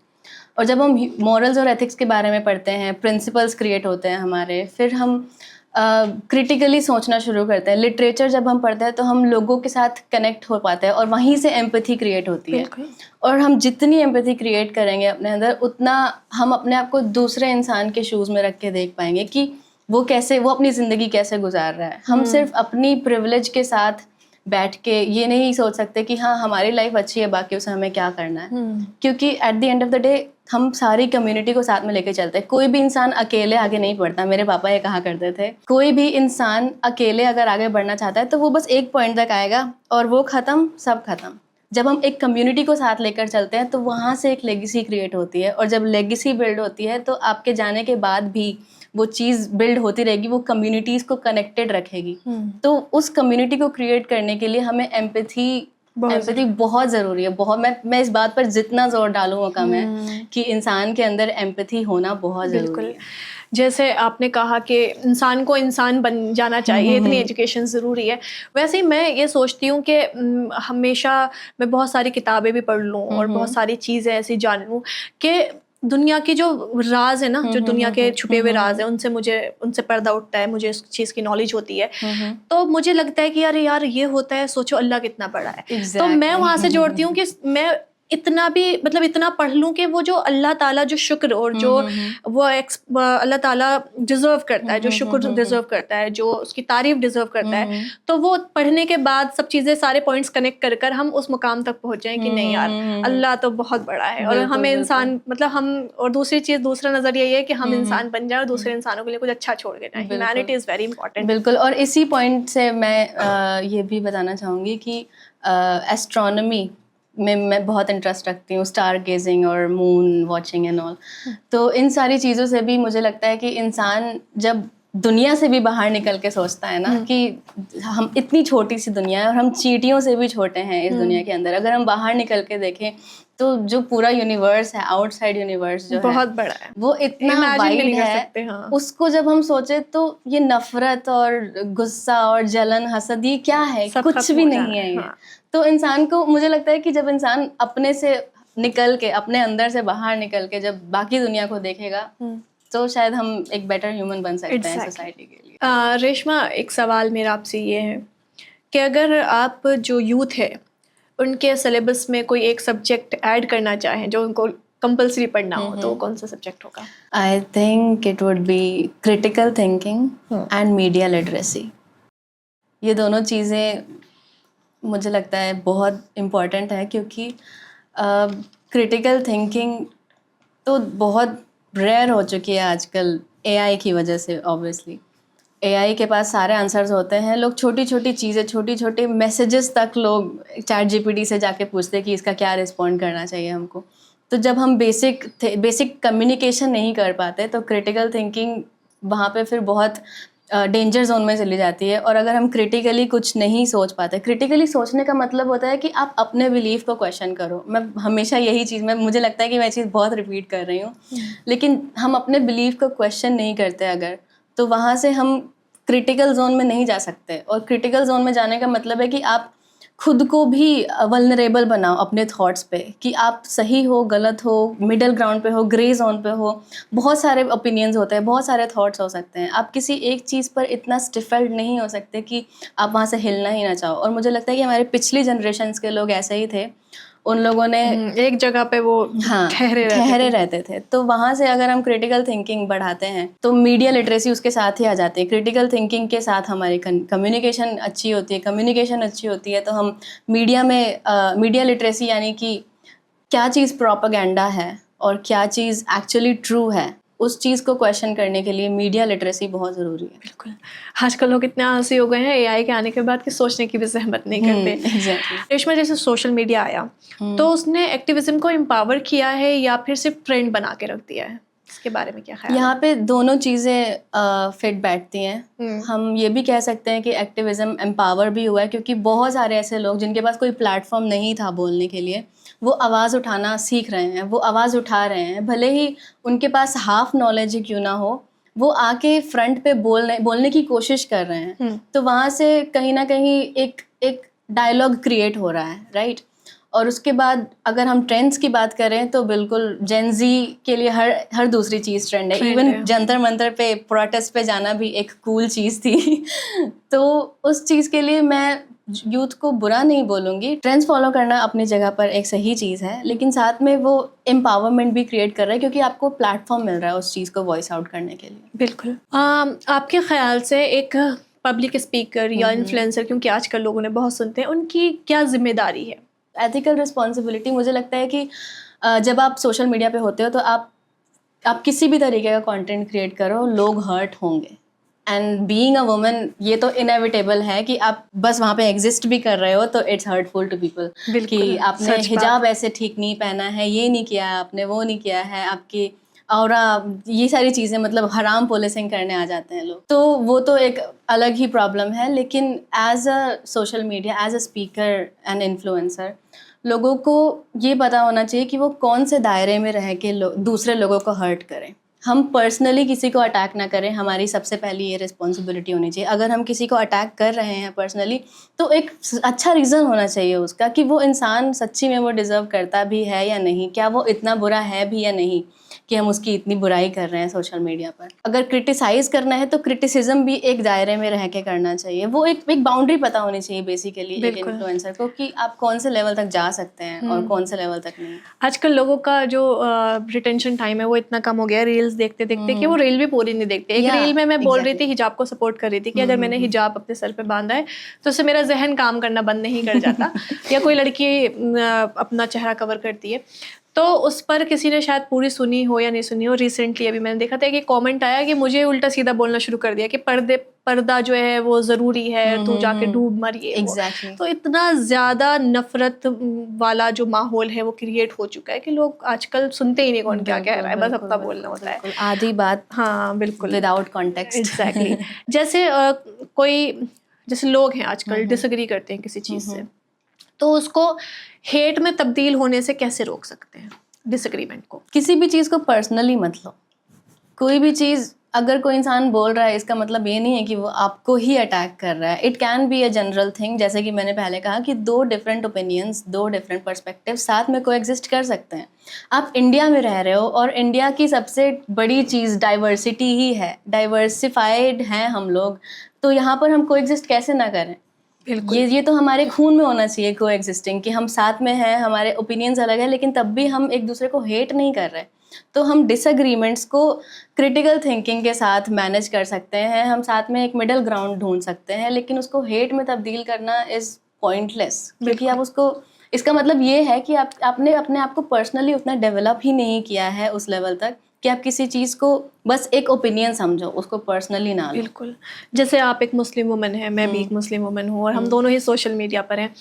और जब हम मॉरल्स और एथिक्स के बारे में पढ़ते हैं, प्रिंसिपल्स क्रिएट होते हैं हमारे, फिर हम क्रिटिकली सोचना शुरू करते हैं। लिटरेचर जब हम पढ़ते हैं तो हम लोगों के साथ कनेक्ट हो पाते हैं और वहीं से एम्पैथी क्रिएट होती है। और हम जितनी एम्पैथी क्रिएट करेंगे अपने अंदर, उतना हम अपने आप को दूसरे इंसान के शूज़ में रख के देख पाएंगे कि वो अपनी ज़िंदगी कैसे गुजार रहा है। हम सिर्फ अपनी प्रिविलेज के साथ बैठ के ये नहीं सोच सकते कि हाँ हमारी लाइफ अच्छी है, बाकी उसे हमें क्या करना है। क्योंकि eight the end of the day हम सारी कम्युनिटी को साथ में लेके चलते हैं। कोई भी इंसान अकेले आगे नहीं बढ़ता। मेरे पापा ये कहा करते थे, कोई भी इंसान अकेले अगर आगे बढ़ना चाहता है तो वो बस एक पॉइंट तक आएगा और वो खत्म, सब खत्म। जब हम एक कम्युनिटी को साथ लेकर चलते हैं तो वहाँ से एक लेगेसी क्रिएट होती है, और जब लेगेसी बिल्ड होती है तो आपके जाने के बाद भी वो चीज़ बिल्ड होती रहेगी, वो कम्युनिटीज़ को कनेक्टेड रखेगी। तो उस कम्युनिटी को क्रिएट करने के लिए हमें एम्पैथी बहुत ज़रूरी है। बहुत मैं इस बात पर जितना जोर डालूँ वो कम है कि इंसान के अंदर एम्पैथी होना बहुत ज़रूरी है। जैसे आपने कहा कि इंसान को इंसान बन जाना चाहिए, इतनी एजुकेशन ज़रूरी है। वैसे ही मैं ये सोचती हूँ कि हमेशा मैं बहुत सारी किताबें भी पढ़ लूँ और बहुत सारी चीज़ें ऐसी जान लूँ कि दुनिया की जो राज है ना, जो दुनिया के छुपे हुए राज हैं, उनसे पर्दा उठता है, मुझे उस चीज़ की नॉलेज होती है। तो मुझे लगता है कि अरे यार ये होता है, सोचो अल्लाह कितना बड़ा है। तो मैं वहाँ से जोड़ती हूँ कि मैं इतना भी मतलब इतना पढ़ लूँ कि वो जो अल्लाह ताला जो शुक्र और जो वो अल्लाह ताला डिज़र्व करता है, जो शुक्र डिज़र्व करता है, जो उसकी तारीफ डिज़र्व करता है, तो वो पढ़ने के बाद सब चीज़ें सारे पॉइंट्स कनेक्ट कर कर हम उस मुकाम तक पहुँच जाएं कि नहीं यार अल्लाह तो बहुत बड़ा है और हमें इंसान मतलब हम, और दूसरा नज़रिया ये है कि हम इंसान बन जाए और दूसरे इंसानों के लिए कुछ अच्छा छोड़ के जाए। Humanity is very important. बिल्कुल। और इसी पॉइंट से मैं ये भी बताना चाहूँगी कि एस्ट्रोनॉमी में मैं बहुत इंटरेस्ट रखती हूँ, स्टार गेजिंग और मून वॉचिंग एंड ऑल। तो इन सारी चीज़ों से भी मुझे लगता है कि इंसान जब दुनिया से भी बाहर निकल के सोचता है ना कि हम इतनी छोटी सी दुनिया है और हम चींटियों से भी छोटे हैं इस दुनिया के अंदर, अगर हम बाहर निकल के देखें तो जो पूरा यूनिवर्स है, आउटसाइड यूनिवर्स जो बहुत बड़ा है, वो इतना वाइड है। हाँ। उसको जब हम सोचे तो ये नफरत और गुस्सा और जलन हसद ये क्या है, कुछ भी नहीं है ये। हाँ। तो इंसान को मुझे लगता है कि जब इंसान अपने से निकल के, अपने अंदर से बाहर निकल के जब बाकी दुनिया को देखेगा तो शायद हम एक बेटर ह्यूमन बन सकते हैं सोसाइटी के लिए। रेशमा, एक सवाल मेरा आपसे ये है कि अगर आप जो यूथ है उनके सिलेबस में कोई एक सब्जेक्ट ऐड करना चाहें जो उनको कंपलसरी पढ़ना हो, तो कौन सा सब्जेक्ट होगा? I think it would be critical thinking and media literacy. ये दोनों चीज़ें मुझे लगता है बहुत इम्पॉर्टेंट है, क्योंकि क्रिटिकल थिंकिंग तो बहुत रेयर हो चुकी है आजकल एआई की वजह से। ऑब्वियसली एआई के पास सारे आंसर्स होते हैं। लोग छोटी छोटी चीज़ें, छोटी छोटी मैसेजेस तक लोग चैट जीपीटी से जाके पूछते हैं कि इसका क्या रिस्पॉन्ड करना चाहिए हमको। तो जब हम बेसिक कम्युनिकेशन नहीं कर पाते तो क्रिटिकल थिंकिंग वहाँ पे फिर बहुत डेंजर जोन में चली जाती है। और अगर हम क्रिटिकली कुछ नहीं सोच पाते, क्रिटिकली सोचने का मतलब होता है कि आप अपने बिलीफ को क्वेश्चन करो। मैं हमेशा यही चीज़, मुझे लगता है कि मैं चीज़ बहुत रिपीट कर रही हूँ, लेकिन हम अपने बिलीफ को क्वेश्चन नहीं करते अगर, तो वहाँ से हम क्रिटिकल जोन में नहीं जा सकते। और क्रिटिकल जोन में जाने का मतलब है कि आप खुद को भी वल्नरेबल बनाओ अपने थॉट्स पे, कि आप सही हो, गलत हो, मिडिल ग्राउंड पे हो, ग्रे जोन पे हो। बहुत सारे ओपिनियंस होते हैं, बहुत सारे थॉट्स हो सकते हैं। आप किसी एक चीज़ पर इतना स्टिफल्ड नहीं हो सकते कि आप वहाँ से हिलना ही ना चाहो। और मुझे लगता है कि हमारे पिछली जनरेशन्स के लोग ऐसे ही थे, उन लोगों ने एक जगह पे वो ठहरे रहते थे। तो वहाँ से अगर हम क्रिटिकल थिंकिंग बढ़ाते हैं तो मीडिया लिटरेसी उसके साथ ही आ जाती है। क्रिटिकल थिंकिंग के साथ हमारी कम्युनिकेशन अच्छी होती है, कम्युनिकेशन अच्छी होती है तो हम मीडिया में मीडिया लिटरेसी यानी कि क्या चीज़ प्रोपेगेंडा है और क्या चीज़ एक्चुअली ट्रू है, उस चीज़ को क्वेश्चन करने के लिए मीडिया लिटरेसी बहुत ज़रूरी है। बिल्कुल। आजकल लोग इतने आलसी हो गए हैं एआई के आने के बाद कि सोचने की भी जहमत नहीं करते। एग्जैक्टली। रेशमा, जैसे सोशल मीडिया आया तो उसने एक्टिविज्म को एम्पावर किया है या फिर सिर्फ ट्रेंड बना के रख दिया है? इसके बारे में क्या ख्याल है? यहाँ पे दोनों चीज़ें फिट बैठती हैं। हम ये भी कह सकते हैं कि एक्टिविज्म एम्पावर भी हुआ है, क्योंकि बहुत सारे ऐसे लोग जिनके पास कोई प्लेटफॉर्म नहीं था बोलने के लिए, वो आवाज़ उठाना सीख रहे हैं, वो आवाज़ उठा रहे हैं। भले ही उनके पास हाफ नॉलेज ही क्यों ना हो, वो आके फ्रंट पे बोलने की कोशिश कर रहे हैं। तो वहाँ से कहीं ना कहीं एक डायलॉग क्रिएट हो रहा है, राइट। और उसके बाद अगर हम ट्रेंड्स की बात करें तो बिल्कुल जेनजी के लिए हर दूसरी चीज़ ट्रेंड है। इवन जंतर मंतर पे प्रोटेस्ट पे जाना भी एक कूल चीज़ थी। तो उस चीज़ के लिए मैं यूथ को बुरा नहीं बोलूँगी। ट्रेंड्स फॉलो करना अपनी जगह पर एक सही चीज़ है, लेकिन साथ में वो एम्पावरमेंट भी क्रिएट कर रहा है, क्योंकि आपको प्लेटफॉर्म मिल रहा है उस चीज़ को वॉइस आउट करने के लिए। बिल्कुल। आपके ख्याल से एक पब्लिक स्पीकर या इन्फ्लुएंसर, क्योंकि आजकल लोग उन्हें बहुत सुनते हैं, उनकी क्या जिम्मेदारी है? एथिकल रिस्पॉन्सिबिलिटी मुझे लगता है कि जब आप सोशल मीडिया पे होते हो तो आप किसी भी तरीके का कंटेंट क्रिएट करो, लोग हर्ट होंगे। एंड बीइंग अ वुमन ये तो इनएविटेबल है कि आप बस वहाँ पे एग्जिस्ट भी कर रहे हो तो इट्स हर्टफुल टू पीपल कि आपने हिजाब ऐसे ठीक नहीं पहना है, ये नहीं किया है आपने, वो नहीं किया है, आपकी और ये सारी चीज़ें, मतलब हराम पुलिसिंग करने आ जाते हैं लोग। तो वो तो एक अलग ही प्रॉब्लम है। लेकिन as a social media, as a speaker and influencer, लोगों को ये पता होना चाहिए कि वो कौन से दायरे में रह के दूसरे लोगों को हर्ट करें। हम पर्सनली किसी को अटैक ना करें, हमारी सबसे पहली ये रिस्पॉन्सिबिलिटी होनी चाहिए। अगर हम किसी को अटैक कर रहे हैं पर्सनली तो एक अच्छा रीज़न होना चाहिए उसका कि वो इंसान सच्ची में वो डिज़र्व करता भी है या नहीं, क्या वो इतना बुरा है भी या नहीं कि हम उसकी इतनी बुराई कर रहे हैं सोशल मीडिया पर। अगर क्रिटिसाइज़ करना है तो क्रिटिसिज्म भी एक दायरे में रह के करना चाहिए। वो एक बाउंड्री पता होनी चाहिए बेसिकली एक इन्फ्लुएंसर को कि आप कौन से लेवल तक जा सकते हैं और कौन से लेवल तक नहीं। आजकल लोगों का जो रिटेंशन टाइम है वो इतना कम हो गया रील्स देखते देखते कि वो रील भी पूरी नहीं देखते। एक रील में मैं बोल रही थी, हिजाब को सपोर्ट कर रही थी कि अगर मैंने हिजाब अपने सर पे बांधा है तो उससे मेरा जहन काम करना बंद नहीं कर जाता। या कोई लड़की अपना चेहरा कवर करती है तो उस पर किसी ने शायद पूरी सुनी हो या नहीं सुनी हो, रिसेंटली अभी मैंने देखा था कि कमेंट आया कि मुझे उल्टा सीधा बोलना शुरू कर दिया कि पर्दा जो है वो ज़रूरी है, तू जाके डूब मर, ये Exactly. तो इतना ज़्यादा नफरत वाला जो माहौल है वो क्रिएट हो चुका है कि लोग आजकल सुनते ही नहीं कौन क्या कह रहा है, बस अपना बोलना होता है, आधी बात। हाँ बिल्कुल, विदाउट कॉन्टेक्स्ट। एग्जैक्टली। जैसे जैसे लोग हैं आजकल डिसएग्री करते हैं किसी चीज़ से, तो उसको हेट में तब्दील होने से कैसे रोक सकते हैं डिसएग्रीमेंट को? किसी भी चीज़ को पर्सनली मत लो। कोई भी चीज़ अगर कोई इंसान बोल रहा है इसका मतलब ये नहीं है कि वो आपको ही अटैक कर रहा है। It can be a general thing, जैसे कि मैंने पहले कहा कि दो डिफरेंट ओपिनियंस, दो डिफरेंट पर्सपेक्टिव साथ में कोएग्जिस्ट कर सकते हैं। आप इंडिया में रह रहे हो और इंडिया की सबसे बड़ी चीज़ डाइवर्सिटी ही है, डाइवर्सिफाइड हैं हम लोग, तो यहाँ पर हम कोएग्जिस्ट कैसे ना करें? ये तो हमारे खून में होना चाहिए कोएग्जिस्टिंग, कि हम साथ में हैं, हमारे ओपिनियंस अलग है लेकिन तब भी हम एक दूसरे को हेट नहीं कर रहे। तो हम डिसएग्रीमेंट्स को क्रिटिकल थिंकिंग के साथ मैनेज कर सकते हैं, हम साथ में एक मिडल ग्राउंड ढूंढ सकते हैं, लेकिन उसको हेट में तब्दील करना इज़ पॉइंटलेस, क्योंकि आप उसको, इसका मतलब ये है कि आपने अपने आप को पर्सनली उतना डेवलप ही नहीं किया है उस लेवल तक कि आप किसी चीज़ को बस एक ओपिनियन समझो, उसको पर्सनली ना लो। बिल्कुल। जैसे आप एक मुस्लिम वुमन हैं, मैं भी एक मुस्लिम वुमन हूँ और हम दोनों ही सोशल मीडिया पर हैं,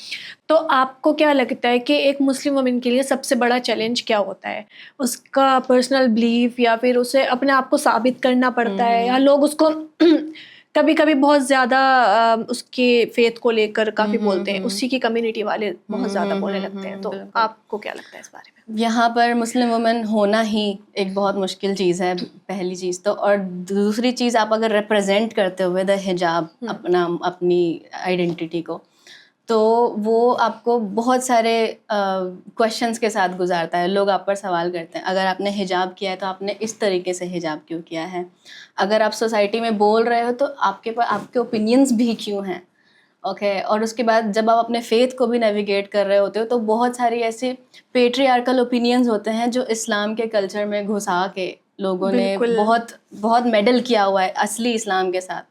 तो आपको क्या लगता है कि एक मुस्लिम वुमन के लिए सबसे बड़ा चैलेंज क्या होता है? उसका पर्सनल बिलीफ या फिर उसे अपने आप को साबित करना पड़ता है, या लोग उसको कभी कभी बहुत ज़्यादा उसके फेथ को लेकर काफ़ी बोलते हैं, उसी की कम्युनिटी वाले बहुत ज़्यादा बोलने लगते हैं, तो आपको क्या लगता है इस बारे में? यहाँ पर मुस्लिम वुमेन होना ही एक बहुत मुश्किल चीज़ है, पहली चीज़ तो। और दूसरी चीज़, आप अगर रिप्रेजेंट करते हुए द हिजाब अपनी आइडेंटिटी को, तो वो आपको बहुत सारे क्वेश्चंस के साथ गुजारता है। लोग आप पर सवाल करते हैं, अगर आपने हिजाब किया है तो आपने इस तरीके से हिजाब क्यों किया है? अगर आप सोसाइटी में बोल रहे हो तो आपके ओपिनियंस भी क्यों हैं? ओके और उसके बाद जब आप अपने फेथ को भी नेविगेट कर रहे होते हो तो बहुत सारी ऐसे पेट्रियार्कल ओपिनियंस होते हैं जो इस्लाम के कल्चर में घुसा के लोगों ने बहुत बहुत मेडल किया हुआ है असली इस्लाम के साथ।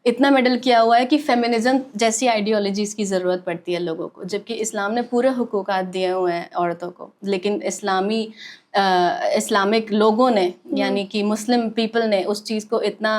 इतना मेडल किया हुआ है कि फेमिनिज्म जैसी आइडियोलॉजीज की ज़रूरत पड़ती है लोगों को, जबकि इस्लाम ने पूरे हुकूकात दिए हुए हैं औरतों को। लेकिन इस्लामिक लोगों ने यानी कि मुस्लिम पीपल ने उस चीज़ को इतना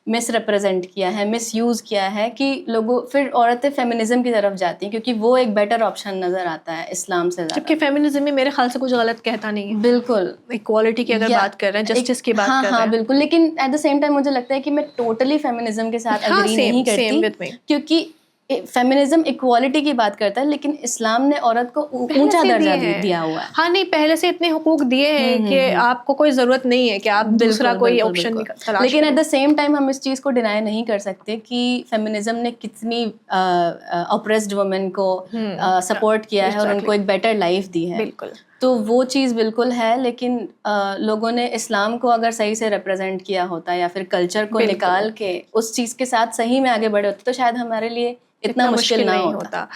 मिस रिप्रेजेंट किया है, मिस यूज़ किया है कि लोगों फिर औरतें फेमिनिज्म की तरफ जाती हैं क्योंकि वो एक बेटर ऑप्शन नज़र आता है इस्लाम से ज़्यादा। जबकि फेमिनिज्म में मेरे ख्याल से कुछ गलत कहता नहीं है। बिल्कुल, इक्वालिटी की अगर बात कर रहे हैं, जस्टिस की बात कर रहे हैं। हाँ बिल्कुल, लेकिन एट द सेम टाइम मुझे लगता है कि मैं टोटली फेमिनिज्म के साथ एग्री नहीं करती, क्योंकि फेमिनिज्म इक्वालिटी की बात करता है लेकिन इस्लाम ने औरत को ऊंचा दर्जा दिया हुआ है। हाँ नहीं, पहले से इतने हुकूक दिए हैं कि आपको कोई ज़रूरत नहीं है कि आप दूसरा कोई ऑप्शन तलाश। लेकिन एट द सेम टाइम हम इस चीज़ को डिनाई नहीं कर सकते कि फेमिनिज्म ने कितनी ऑप्रेस्ड वुमेन को सपोर्ट किया है और उनको एक बेटर लाइफ दी है। बिल्कुल, तो वो चीज़ बिल्कुल है, लेकिन लोगों ने इस्लाम को अगर सही से रिप्रेजेंट किया होता या फिर कल्चर को निकाल के उस चीज़ के साथ सही में आगे बढ़े होते तो शायद हमारे लिए इतना मुश्किल ना नहीं होता।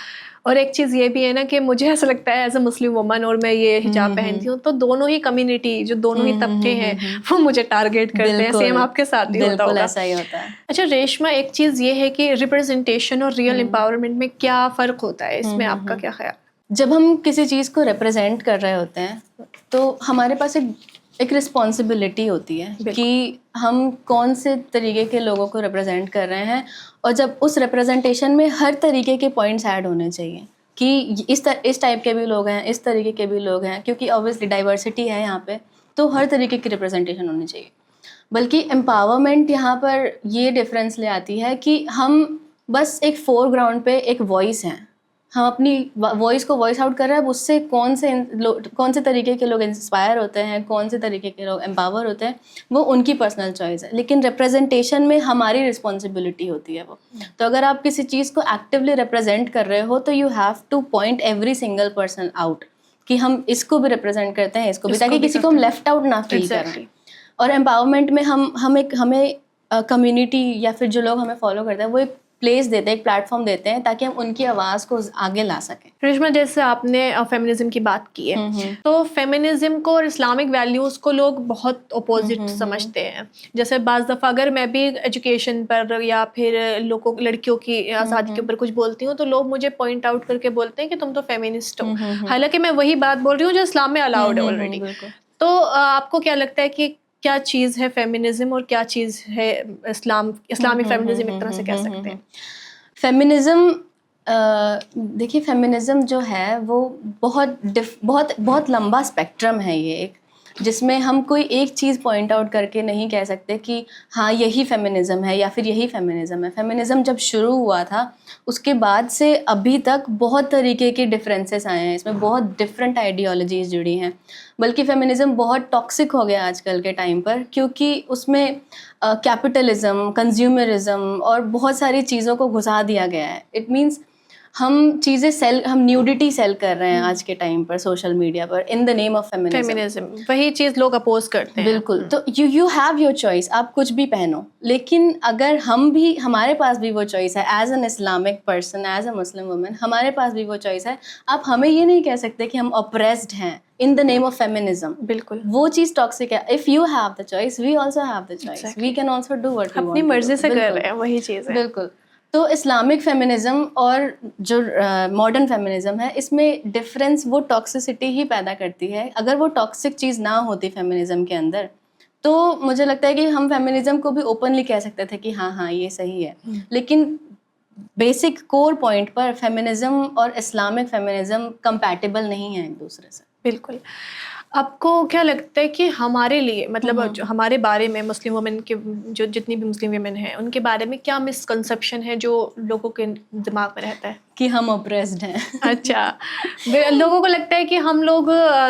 और एक चीज़ ये भी है ना कि मुझे ऐसा लगता है एज अ मुस्लिम वुमन, और मैं ये हिजाब पहनती हूँ, तो दोनों ही कम्युनिटी, जो दोनों ही तबके हैं वो मुझे टारगेट करते हैं। सेम आपके साथ ही होता बिल्कुल होगा। ऐसा ही होता है। अच्छा रेशमा, एक चीज़ ये है कि रिप्रेजेंटेशन और रियल एम्पावरमेंट में क्या फ़र्क होता है, इसमें आपका क्या ख्याल? जब हम किसी चीज़ को रिप्रेजेंट कर रहे होते हैं तो हमारे पास एक रिस्पॉन्सिबिलिटी होती है कि हम कौन से तरीके के लोगों को रिप्रेजेंट कर रहे हैं, और जब उस रिप्रेजेंटेशन में हर तरीके के पॉइंट्स ऐड होने चाहिए कि इस टाइप के भी लोग हैं, इस तरीके के भी लोग हैं, क्योंकि ऑब्वियसली डाइवर्सिटी है यहाँ पे, तो हर तरीके की रिप्रेजेंटेशन होनी चाहिए। बल्कि एम्पावरमेंट यहाँ पर ये डिफरेंस ले आती है कि हम बस एक फोरग्राउंड पे एक वॉइस हैं, हम अपनी वॉइस को वॉइस आउट कर रहे हैं। अब उससे कौन से तरीके के लोग इंस्पायर होते हैं, कौन से तरीके के लोग एम्पावर होते हैं, वो उनकी पर्सनल चॉइस है, लेकिन रिप्रेजेंटेशन में हमारी रिस्पॉन्सिबिलिटी होती है वो। तो अगर आप किसी चीज़ को एक्टिवली रिप्रेजेंट कर रहे हो तो you have two point every single person out कि हम इसको भी रिप्रेजेंट करते हैं, इसको भी, ताकि किसी को हम लेफ्ट आउट ना फील करें। और एम्पावरमेंट में हमें कम्युनिटी या फिर जो लोग हमें फॉलो करते हैं वो एक प्लेस देते हैं, एक प्लेटफॉर्म देते हैं, ताकि हम उनकी आवाज़ को आगे ला सकें। रेशमा, जैसे आपने फेमिनिज्म की बात की है, तो फेमिनिज्म को और इस्लामिक वैल्यूज़ को लोग बहुत अपोजिट समझते हैं। जैसे बाज़ दफ़ा अगर मैं भी एजुकेशन पर या फिर लड़कियों की आज़ादी के ऊपर कुछ बोलती हूँ, तो लोग मुझे पॉइंट आउट करके बोलते हैं कि तुम तो फेमिनिस्ट हो, हालांकि मैं वही बात बोल रही हूँ जो इस्लाम में अलाउड है ऑलरेडी। तो आपको क्या लगता है कि क्या चीज़ है फेमिनिज्म और क्या चीज़ है इस्लामिक फेमिनिज्म, एक तरह से कह सकते हैं? फेमिनिज्म, देखिए फेमिनिज्म जो है वो बहुत लंबा स्पेक्ट्रम है ये एक, जिसमें हम कोई एक चीज़ पॉइंट आउट करके नहीं कह सकते कि हाँ यही फेमिनिज्म है या फिर यही फेमिनिज्म है। फेमिनिज्म जब शुरू हुआ था उसके बाद से अभी तक बहुत तरीके के डिफरेंसेस आए हैं, इसमें बहुत डिफरेंट आइडियोलॉजीज जुड़ी हैं। बल्कि फेमिनिज्म बहुत टॉक्सिक हो गया आजकल के टाइम पर, क्योंकि उसमें कैपिटलिज्म, कंज्यूमरिज्म और बहुत सारी चीज़ों को घुसा दिया गया है। इट मीन्स हम न्यूडिटी सेल कर रहे हैं आज के टाइम पर सोशल मीडिया पर इन द नेम ऑफ फेमिनिज्म। वही चीज़ लोग अपोज करते हैं। बिल्कुल। तो यू हैव योर चॉइस, आप कुछ भी पहनो, लेकिन अगर हमारे पास भी वो चॉइस है as an Islamic person, as a Muslim women, हमारे पास भी वो चॉइस है। आप हमें ये नहीं कह सकते कि हम ऑप्रेस्ड हैं in the name of feminism. बिल्कुल, वो चीज़ टॉक्सिक है। If you have the choice, we also have the choice, we can also do what we want, अपनी मर्जी से कर रहे हैं, वही चीज़ है। बिल्कुल। तो इस्लामिक फेमिनिज्म और जो मॉडर्न फेमिनिज्म है, इसमें डिफरेंस वो टॉक्सिसिटी ही पैदा करती है। अगर वो टॉक्सिक चीज़ ना होती फेमिनिज्म के अंदर, तो मुझे लगता है कि हम फेमिनिज्म को भी ओपनली कह सकते थे कि हाँ हाँ ये सही है। लेकिन बेसिक कोर पॉइंट पर फेमिनिज्म और इस्लामिक फेमिनिज्म कंपैटिबल नहीं है एक दूसरे से। बिल्कुल। आपको क्या लगता है कि हमारे लिए, मतलब जो हमारे बारे में, मुस्लिम वुमेन के, जो जितनी भी मुस्लिम वुमेन हैं, उनके बारे में क्या मिसकंसेप्शन है जो लोगों के दिमाग में रहता है? कि हम ऑप्रेस्ड हैं। अच्छा, लोगों को लगता है कि हम लोग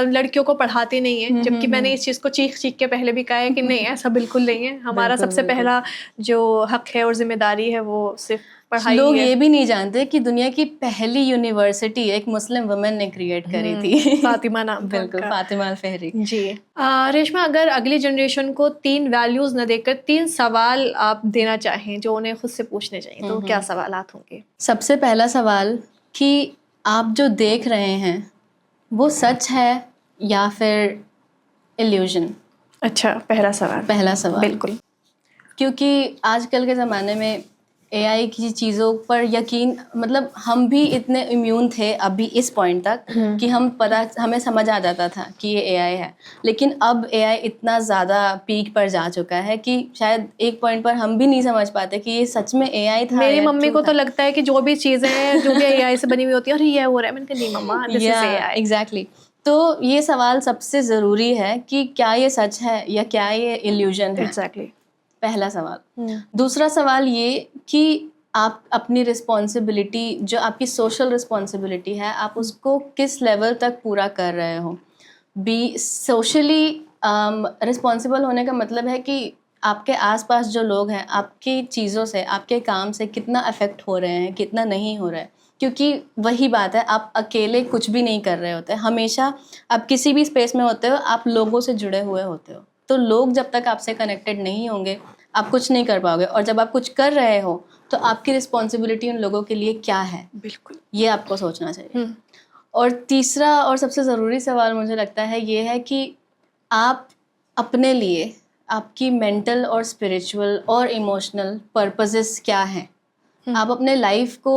लड़कियों को पढ़ाते नहीं हैं, जबकि मैंने इस चीज़ को चीख चीख के पहले भी कहा है कि नहीं, ऐसा बिल्कुल नहीं है। हमारा सबसे पहला जो हक है और जिम्मेदारी है वो सिर्फ पढ़ाई लोग है। ये भी नहीं जानते कि दुनिया की पहली यूनिवर्सिटी एक मुस्लिम वुमेन ने क्रिएट करी थी, फातिमा नाम। बिल्कुल, फातिमा अल-फहरी जी। रेशमा, अगर अगली जनरेशन को 3 वैल्यूज़ न देकर 3 सवाल आप देना चाहें जो उन्हें खुद से पूछने चाहिए, तो क्या सवालात होंगे? सबसे पहला सवाल कि आप जो देख रहे हैं वो सच है या फिर इल्यूजन? अच्छा, पहला सवाल। बिल्कुल। क्योंकि आजकल के ज़माने में एआई की चीज़ों पर यकीन, मतलब हम भी इतने इम्यून थे अभी इस पॉइंट तक कि हमें समझ आ जाता था कि ये एआई है, लेकिन अब एआई इतना ज़्यादा पीक पर जा चुका है कि शायद एक पॉइंट पर हम भी नहीं समझ पाते कि ये सच में एआई था। मेरी मम्मी को तो लगता है कि जो भी चीज़ें हैं, जो भी एआई से बनी हुई होती है, अरे ये हो रहा है, मैंने कहा नहीं मम्मा, दिस इज एआई। एग्जैक्टली। तो ये सवाल सबसे ज़रूरी है कि क्या ये सच है या क्या ये इल्यूजन है। एग्जैक्टली। पहला सवाल। दूसरा सवाल ये कि आप अपनी रिस्पॉन्सिबिलिटी, जो आपकी सोशल रिस्पॉन्सिबिलिटी है, आप उसको किस लेवल तक पूरा कर रहे हो। सोशली रिस्पॉन्सिबल होने का मतलब है कि आपके आसपास जो लोग हैं आपकी चीज़ों से, आपके काम से कितना अफेक्ट हो रहे हैं, कितना नहीं हो रहा है। क्योंकि वही बात है, आप अकेले कुछ भी नहीं कर रहे होते। हमेशा आप किसी भी स्पेस में होते हो, आप लोगों से जुड़े हुए होते हो। तो लोग जब तक आपसे कनेक्टेड नहीं होंगे, आप कुछ नहीं कर पाओगे, और जब आप कुछ कर रहे हो तो आपकी रिस्पॉन्सिबिलिटी उन लोगों के लिए क्या है, बिल्कुल। ये आपको सोचना चाहिए। और तीसरा और सबसे ज़रूरी सवाल मुझे लगता है ये है कि आप अपने लिए आपकी मेंटल और स्पिरिचुअल और इमोशनल पर्पसेस क्या हैं। आप अपने लाइफ को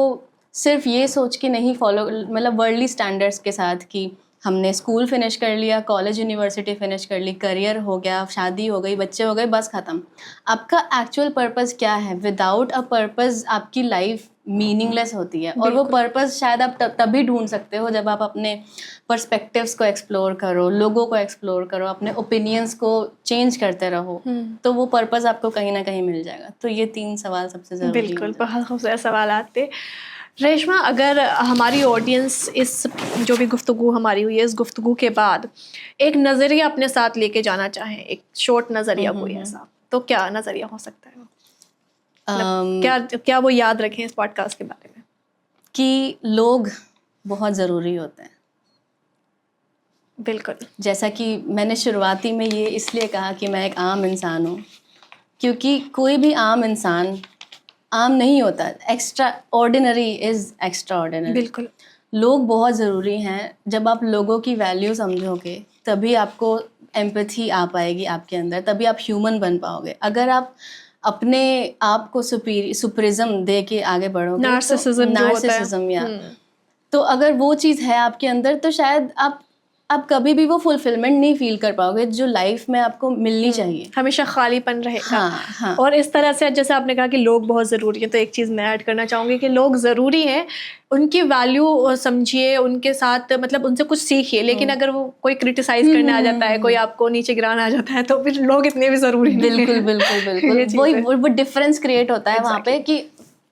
सिर्फ ये सोच के नहीं फॉलो, मतलब वर्ल्डली स्टैंडर्ड्स के साथ कि हमने स्कूल फिनिश कर लिया, कॉलेज यूनिवर्सिटी फिनिश कर ली, करियर हो गया, शादी हो गई, बच्चे हो गए, बस ख़त्म। आपका एक्चुअल पर्पस क्या है? विदाउट अ पर्पस आपकी लाइफ मीनिंगलेस होती है, और वो पर्पस शायद आप तभी ढूंढ सकते हो जब आप अपने पर्सपेक्टिव्स को एक्सप्लोर करो, लोगों को एक्सप्लोर करो, अपने ओपिनियंस को चेंज करते रहो, तो वो पर्पस आपको कहीं ना कहीं मिल जाएगा। तो ये 3 सवाल सबसे ज़रूरी हैं। बिल्कुल, बहुत खूबसूरत सवाल आते। रेशमा, अगर हमारी ऑडियंस इस जो भी गुफ्तगू हमारी हुई है, इस गुफ्तगू के बाद एक नज़रिया अपने साथ लेके जाना चाहें, एक शॉर्ट नज़रिया कोई ऐसा, तो क्या नज़रिया हो सकता है? मतलब क्या वो याद रखें इस पॉडकास्ट के बारे में? कि लोग बहुत ज़रूरी होते हैं। बिल्कुल। जैसा कि मैंने शुरुआती में ये इसलिए कहा कि मैं एक आम इंसान हूँ, क्योंकि कोई भी आम इंसान आम नहीं होता। Extra ordinary is extra ordinary. बिल्कुल। लोग बहुत ज़रूरी हैं। जब आप लोगों की वैल्यू समझोगे तभी आपको एम्पैथी आ पाएगी आपके अंदर, तभी आप ह्यूमन बन पाओगे। अगर आप अपने आप को सुपरिज्म दे के आगे बढ़ोगे, नार्सिसिज्म जो होता है। नार्सिसिज्म, या तो अगर वो चीज़ है आपके अंदर, तो शायद आप कभी भी वो फुलफिलमेंट नहीं फील कर पाओगे जो लाइफ में आपको मिलनी चाहिए। हमेशा खालीपन रहेगा। हाँ। और इस तरह से जैसे आपने कहा कि लोग बहुत ज़रूरी हैं, तो एक चीज़ मैं ऐड करना चाहूँगी कि लोग ज़रूरी हैं, उनकी वैल्यू समझिए, उनके साथ मतलब उनसे कुछ सीखिए, लेकिन अगर वो कोई क्रिटिसाइज़ करने आ जाता है, कोई आपको नीचे गिराना आ जाता है, तो फिर लोग इतने भी ज़रूरी नहीं हैं। बिल्कुल वो डिफरेंस क्रिएट होता है वहाँ पे, कि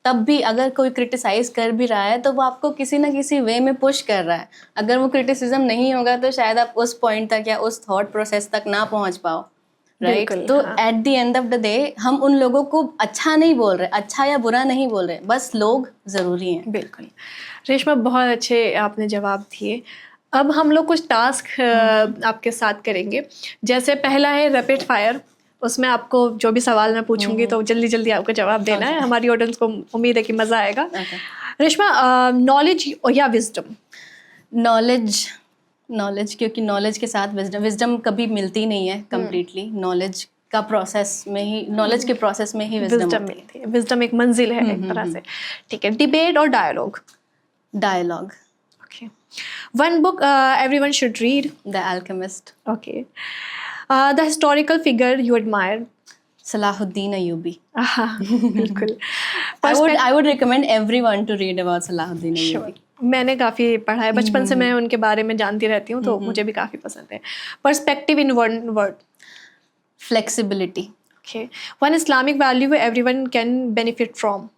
तब भी अगर कोई क्रिटिसाइज कर भी रहा है तो वो आपको किसी ना किसी वे में पुश कर रहा है। अगर वो क्रिटिसिज्म नहीं होगा तो शायद आप उस पॉइंट तक या उस थॉट प्रोसेस तक ना पहुंच पाओ, राइट? तो eight the end of the day हम उन लोगों को अच्छा नहीं बोल रहे, अच्छा या बुरा नहीं बोल रहे, बस लोग ज़रूरी हैं। बिल्कुल। रेशमा, बहुत अच्छे आपने जवाब दिए। अब हम लोग कुछ टास्क आपके साथ करेंगे। जैसे पहला है रैपिड फायर, उसमें आपको जो भी सवाल मैं पूछूंगी तो जल्दी जल्दी आपको जवाब देना है। हमारी ऑडियंस को उम्मीद है कि मज़ा आएगा। रेशमा, नॉलेज या विजडम? नॉलेज, क्योंकि नॉलेज के साथ विजडम कभी मिलती नहीं है कंप्लीटली। नॉलेज का प्रोसेस में ही, नॉलेज के प्रोसेस में ही विजडम मिलती है। विजडम एक मंजिल है एक तरह से। ठीक है। डिबेट और dialogue? Dialogue. Okay. One book everyone should read? The Alchemist. Okay. The historical figure you admire? Salahuddin Ayubi. बिल्कुल। I would recommend everyone to read about Salahuddin Ayubi. मैंने काफ़ी पढ़ा है, बचपन से मैं उनके बारे में जानती रहती हूँ, तो मुझे भी काफ़ी पसंद है। Perspective in one word? Flexibility. Okay. One Islamic value everyone can benefit from?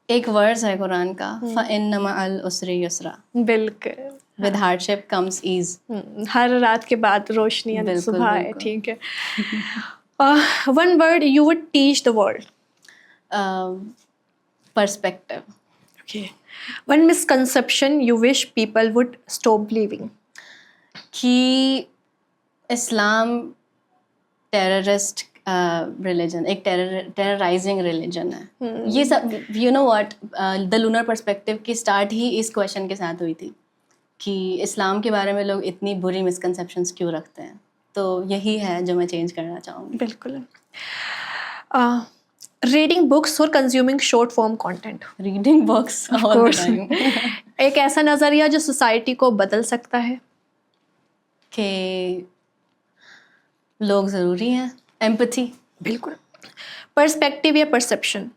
एक वर्स है कुरान का, फ़इन्न मअल उसरि युस्रा। बिल्कुल। With hardship comes ease. हर रात के बाद रोशनी सुबह है। ठीक है। One word you would teach the world? Perspective. Okay. One misconception you wish people would stop believing? कि इस्लाम टेररिस्ट रिलीजन, एक टेरराइजिंग रिलीजन है। ये सब, you know what, the lunar perspective की स्टार्ट ही इस क्वेश्चन के साथ हुई थी कि इस्लाम के बारे में लोग इतनी बुरी मिसकंसेप्शंस क्यों रखते हैं। तो यही है जो मैं चेंज करना चाहूँगी। बिल्कुल। रीडिंग बुक्स और consuming short form content? Reading books all the time. एक ऐसा नज़रिया जो सोसाइटी को बदल सकता है? कि लोग ज़रूरी हैं। एम्पैथी। बिल्कुल। पर्सपेक्टिव या परसेप्शन?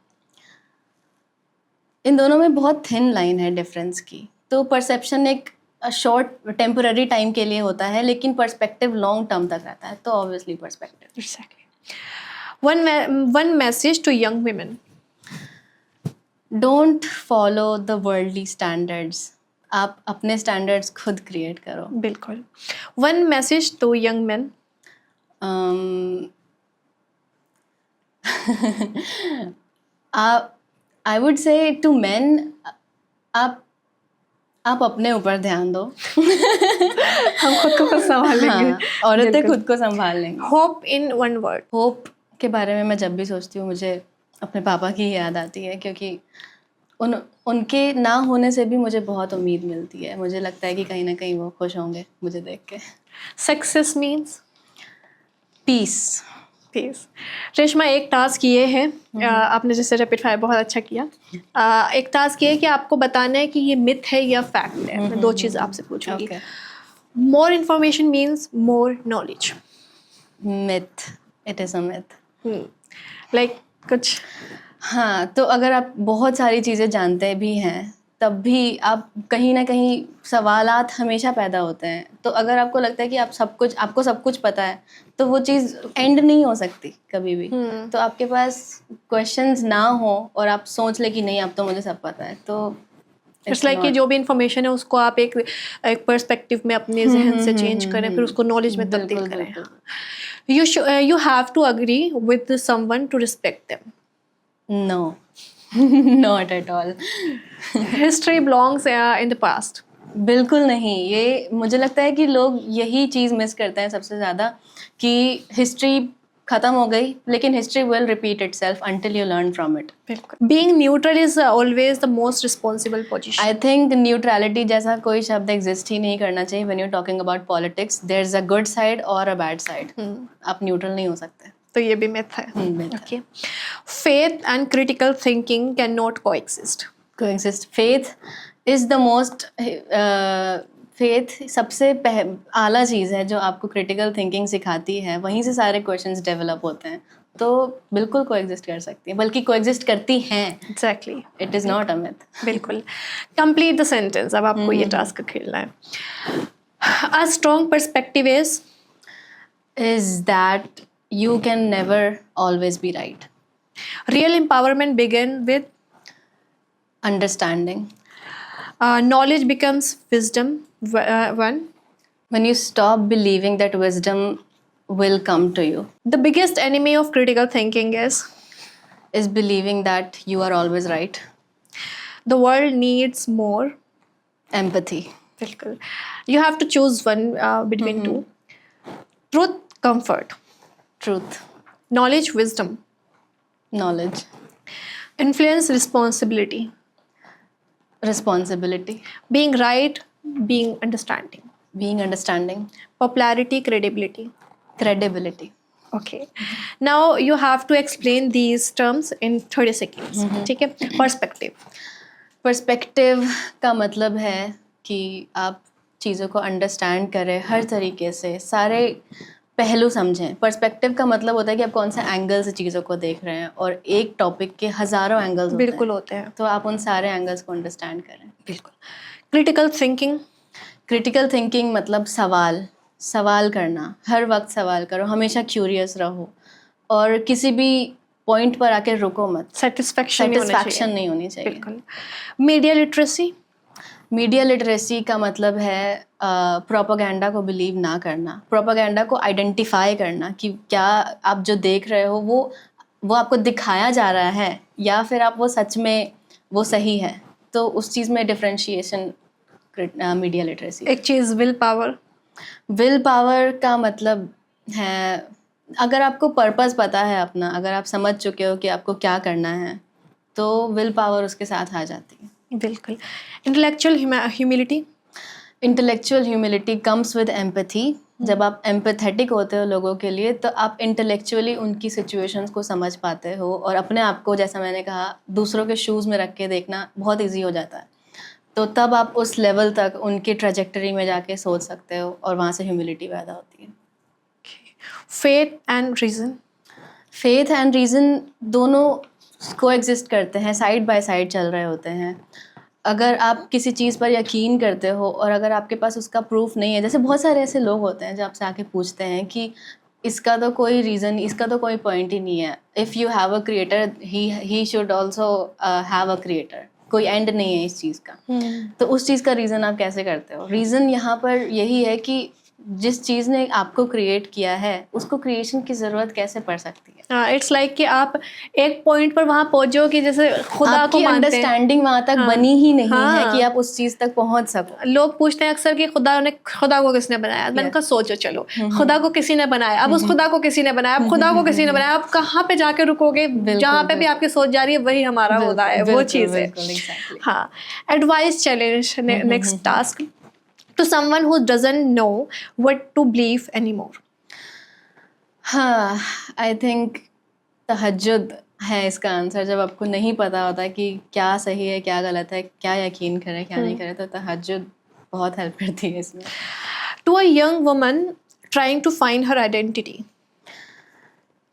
इन दोनों में बहुत थिन लाइन है डिफरेंस की। तो परसेप्शन एक शॉर्ट टेम्पररी टाइम के लिए होता है, लेकिन पर्सपेक्टिव लॉन्ग टर्म तक रहता है, तो obviously perspective. Exactly. One message to young women? Don't follow the worldly standards. आप अपने स्टैंडर्ड्स खुद क्रिएट करो। बिल्कुल। One message to young man? I would say to men, आप अपने ऊपर ध्यान दो। हम खुद को खुद संभाल लेंगे। हाँ, औरतें खुद को संभाल लेंगी। Hope in one word. Hope के बारे में मैं जब भी सोचती हूँ मुझे अपने पापा की याद आती है, क्योंकि उनके ना होने से भी मुझे बहुत उम्मीद मिलती है। मुझे लगता है कि कहीं ना कहीं वो खुश होंगे मुझे देख के। Success means peace. Peace. Reshma, एक टास्क ये है, आपने जैसे रैपिड फायर बहुत अच्छा किया। एक टास्क ये है कि आपको बताना है कि ये मिथ है या फैक्ट है। मैं 2 चीज़ आपसे पूछूंगी। More information means more knowledge. Myth, it is a myth. Like कुछ। हाँ, तो अगर आप बहुत सारी चीज़ें जानते भी हैं तब भी आप कहीं ना कहीं सवालात हमेशा पैदा होते हैं। तो अगर आपको लगता है कि आपको सब कुछ पता है तो वो चीज़ एंड नहीं हो सकती कभी भी। तो आपके पास क्वेश्चंस ना हो और आप सोच ले कि नहीं अब तो मुझे सब पता है, तो इट्स लाइक कि जो भी इंफॉर्मेशन है उसको आप एक पर्सपेक्टिव में अपने जहन से चेंज करें, फिर उसको नॉलेज में तब्दील करें। You have to agree with someone to respect them. No, not at all. History belongs in the past. बिल्कुल नहीं। ये मुझे लगता है कि लोग यही चीज़ मिस करते हैं सबसे ज़्यादा, कि हिस्ट्री ख़त्म हो गई, लेकिन history will repeat itself until you learn from it. बिल्कुल। Being neutral is always the most responsible position. I think neutrality जैसा कोई शब्द एग्जिस्ट ही नहीं करना चाहिए when you talking about politics. There is a good side और a bad side. आप न्यूट्रल नहीं हो सकते। तो ये भी मिथ है। Okay. Faith and critical thinking can not coexist. Faith is the most faith सबसे आला चीज़ है जो आपको क्रिटिकल थिंकिंग सिखाती है। वहीं से सारे क्वेश्चंस डेवलप होते हैं, तो बिल्कुल कोएग्जिस्ट कर सकती हैं, बल्कि कोएग्जिस्ट करती हैं। Exactly. It is not a myth. बिल्कुल। Complete the sentence. अब आपको ये टास्क खेलना है। A strong perspective is that you can never always be right. Real empowerment begin with Understanding. knowledge becomes wisdom one. When you stop believing that wisdom will come to you, The biggest enemy of critical thinking is believing that you are always right. the world needs more Empathy. बिल्कुल. You have to choose one between two. Truth, comfort. Truth. Knowledge, wisdom. Knowledge. Influence, responsibility. Responsibility. Being right, being understanding. Being understanding. Popularity, credibility. Credibility. Okay. Now you have to explain these terms in 30 seconds. ठीक है? Perspective. Perspective का मतलब है कि आप चीज़ों को understand करें हर तरीके से, सारे पहलू समझें। पर्सपेक्टिव का मतलब होता है कि आप कौन सा एंगल से चीज़ों को देख रहे हैं, और एक टॉपिक के हज़ारों एंगल्स बिल्कुल होते हैं, तो आप उन सारे एंगल्स को अंडरस्टैंड करें। बिल्कुल। Critical thinking. क्रिटिकल थिंकिंग मतलब सवाल करना, हर वक्त सवाल करो, हमेशा क्यूरियस रहो और किसी भी पॉइंट पर आके रुको मत। सेटिस्फैक्शन नहीं होनी चाहिए। बिल्कुल। Media literacy. मीडिया लिटरेसी का मतलब है प्रोपेगेंडा को बिलीव ना करना, प्रोपेगेंडा को आइडेंटिफाई करना कि क्या आप जो देख रहे हो वो आपको दिखाया जा रहा है या फिर आप वो सच में वो सही है। तो उस चीज़ में डिफरेंशिएशन मीडिया लिटरेसी। एक चीज़ विल पावर का मतलब है अगर आपको पर्पस पता है अपना, अगर आप समझ चुके हो कि आपको क्या करना है, तो विल पावर उसके साथ आ जाती है। बिल्कुल। Intellectual humility comes with empathy. जब आप एम्पैथेटिक होते हो लोगों के लिए, तो आप इंटेलेक्चुअली उनकी सिचुएशंस को समझ पाते हो और अपने आप को, जैसा मैंने कहा, दूसरों के शूज़ में रख के देखना बहुत ईजी हो जाता है। तो तब आप उस लेवल तक उनकी ट्रेजेक्टरी में जाके सोच सकते हो और वहाँ से ह्यूमिलिटी पैदा होती है। फेथ एंड रीज़न दोनों को एग्जिस्ट करते हैं, साइड बाय साइड चल रहे होते हैं। अगर आप किसी चीज़ पर यकीन करते हो और अगर आपके पास उसका प्रूफ नहीं है, जैसे बहुत सारे ऐसे लोग होते हैं जो आपसे आके पूछते हैं कि इसका तो कोई रीज़न, इसका तो कोई पॉइंट ही नहीं है। If you have a creator, he should also have a creator. कोई एंड नहीं है इस चीज़ का। तो उस चीज़ का रीज़न आप कैसे करते हो? रीज़न यहाँ पर यही है कि जिस चीज़ ने आपको क्रिएट किया है उसको क्रिएशन की ज़रूरत कैसे पड़ सकती है? हाँ, इट्स लाइक कि आप एक पॉइंट पर वहाँ पहुंचो कि जैसे खुदा को मानते हैं, अंडरस्टैंडिंग वहाँ तक बनी ही नहीं है कि आप उस चीज़ तक पहुँच सको। लोग पूछते हैं अक्सर कि खुदा को किसने बनाया। मैंने कहा सोचो, चलो खुदा को किसी ने बनाया, अब उस खुदा को किसी ने बनाया, अब खुदा को किसी ने बनाया, आप कहाँ पे जाके रुकोगे? जहाँ पे भी आपकी सोच जा रही है वही हमारा खुदा है, वो चीज़ है। हाँ, advice challenge, next task, to someone who doesn't know what to believe anymore. हाँ, आई थिंक तहज्जुद है इसका आंसर। जब आपको नहीं पता होता कि क्या सही है क्या गलत है, क्या यकीन करें क्या नहीं करें, तो तहज्जुद बहुत हेल्प करती है इसमें। To a young woman trying to find her identity,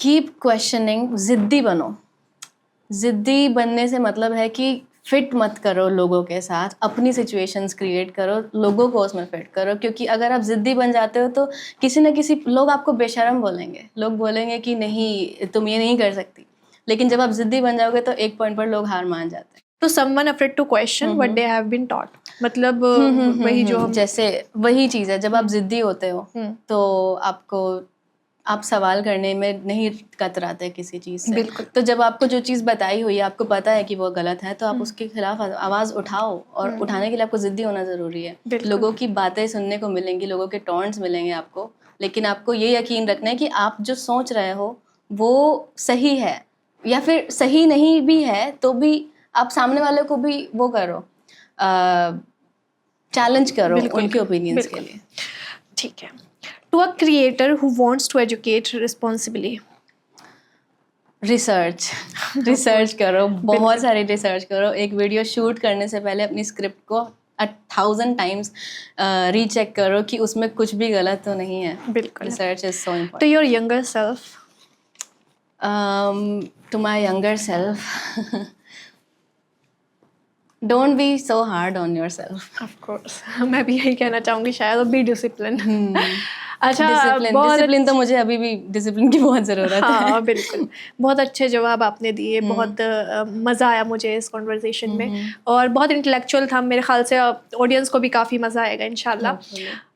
keep questioning, जिद्दी बनो। जिद्दी बनने से मतलब है कि फिट मत करो लोगों के साथ, अपनी सिचुएशंस क्रिएट करो, लोगों को उसमें फिट करो, क्योंकि अगर आप जिद्दी बन जाते हो तो किसी न किसी लोग आपको बेशर्म बोलेंगे, लोग बोलेंगे कि नहीं तुम ये नहीं कर सकती। लेकिन जब आप जिद्दी बन जाओगे तो एक पॉइंट पर लोग हार मान जाते हैं। तो someone afraid to question what they have been taught, मतलब वही जो हम, जैसे वही चीज़ है, जब आप जिद्दी होते हो तो आप सवाल करने में नहीं कतराते किसी चीज़ से। बिल्कुल। तो जब आपको जो चीज़ बताई हुई है आपको पता है कि वो गलत है, तो आप उसके खिलाफ आवाज़ उठाओ, और उठाने के लिए आपको जिद्दी होना ज़रूरी है। लोगों की बातें सुनने को मिलेंगी, लोगों के टॉन्ट्स मिलेंगे आपको, लेकिन आपको ये यकीन रखना है कि आप जो सोच रहे हो वो सही है, या फिर सही नहीं भी है तो भी आप सामने वाले को भी वो करो, चैलेंज करो उनके ओपिनियंस के लिए। ठीक है। To a creator who wants to educate responsibly, research करो, बहुत सारी रिसर्च करो। एक वीडियो शूट करने से पहले अपनी स्क्रिप्ट को 1000 टाइम्स रीचेक करो कि उसमें कुछ भी गलत तो नहीं है। बिल्कुल। Research is so important. To your younger self, to my younger self, don't be so hard on yourself. Of course मैं भी यही कहना चाहूँगी शायद, बी डिसिप्लिन। अच्छा, डिसिप्लिन तो मुझे अभी भी डिसिप्लिन की बहुत ज़रूरत है। हाँ बिल्कुल, बहुत अच्छे जवाब आपने दिए, बहुत मज़ा आया मुझे इस कॉन्वर्जेशन में, और बहुत इंटेलेक्चुअल था। मेरे ख्याल से ऑडियंस को भी काफ़ी मज़ा आएगा इंशाल्लाह।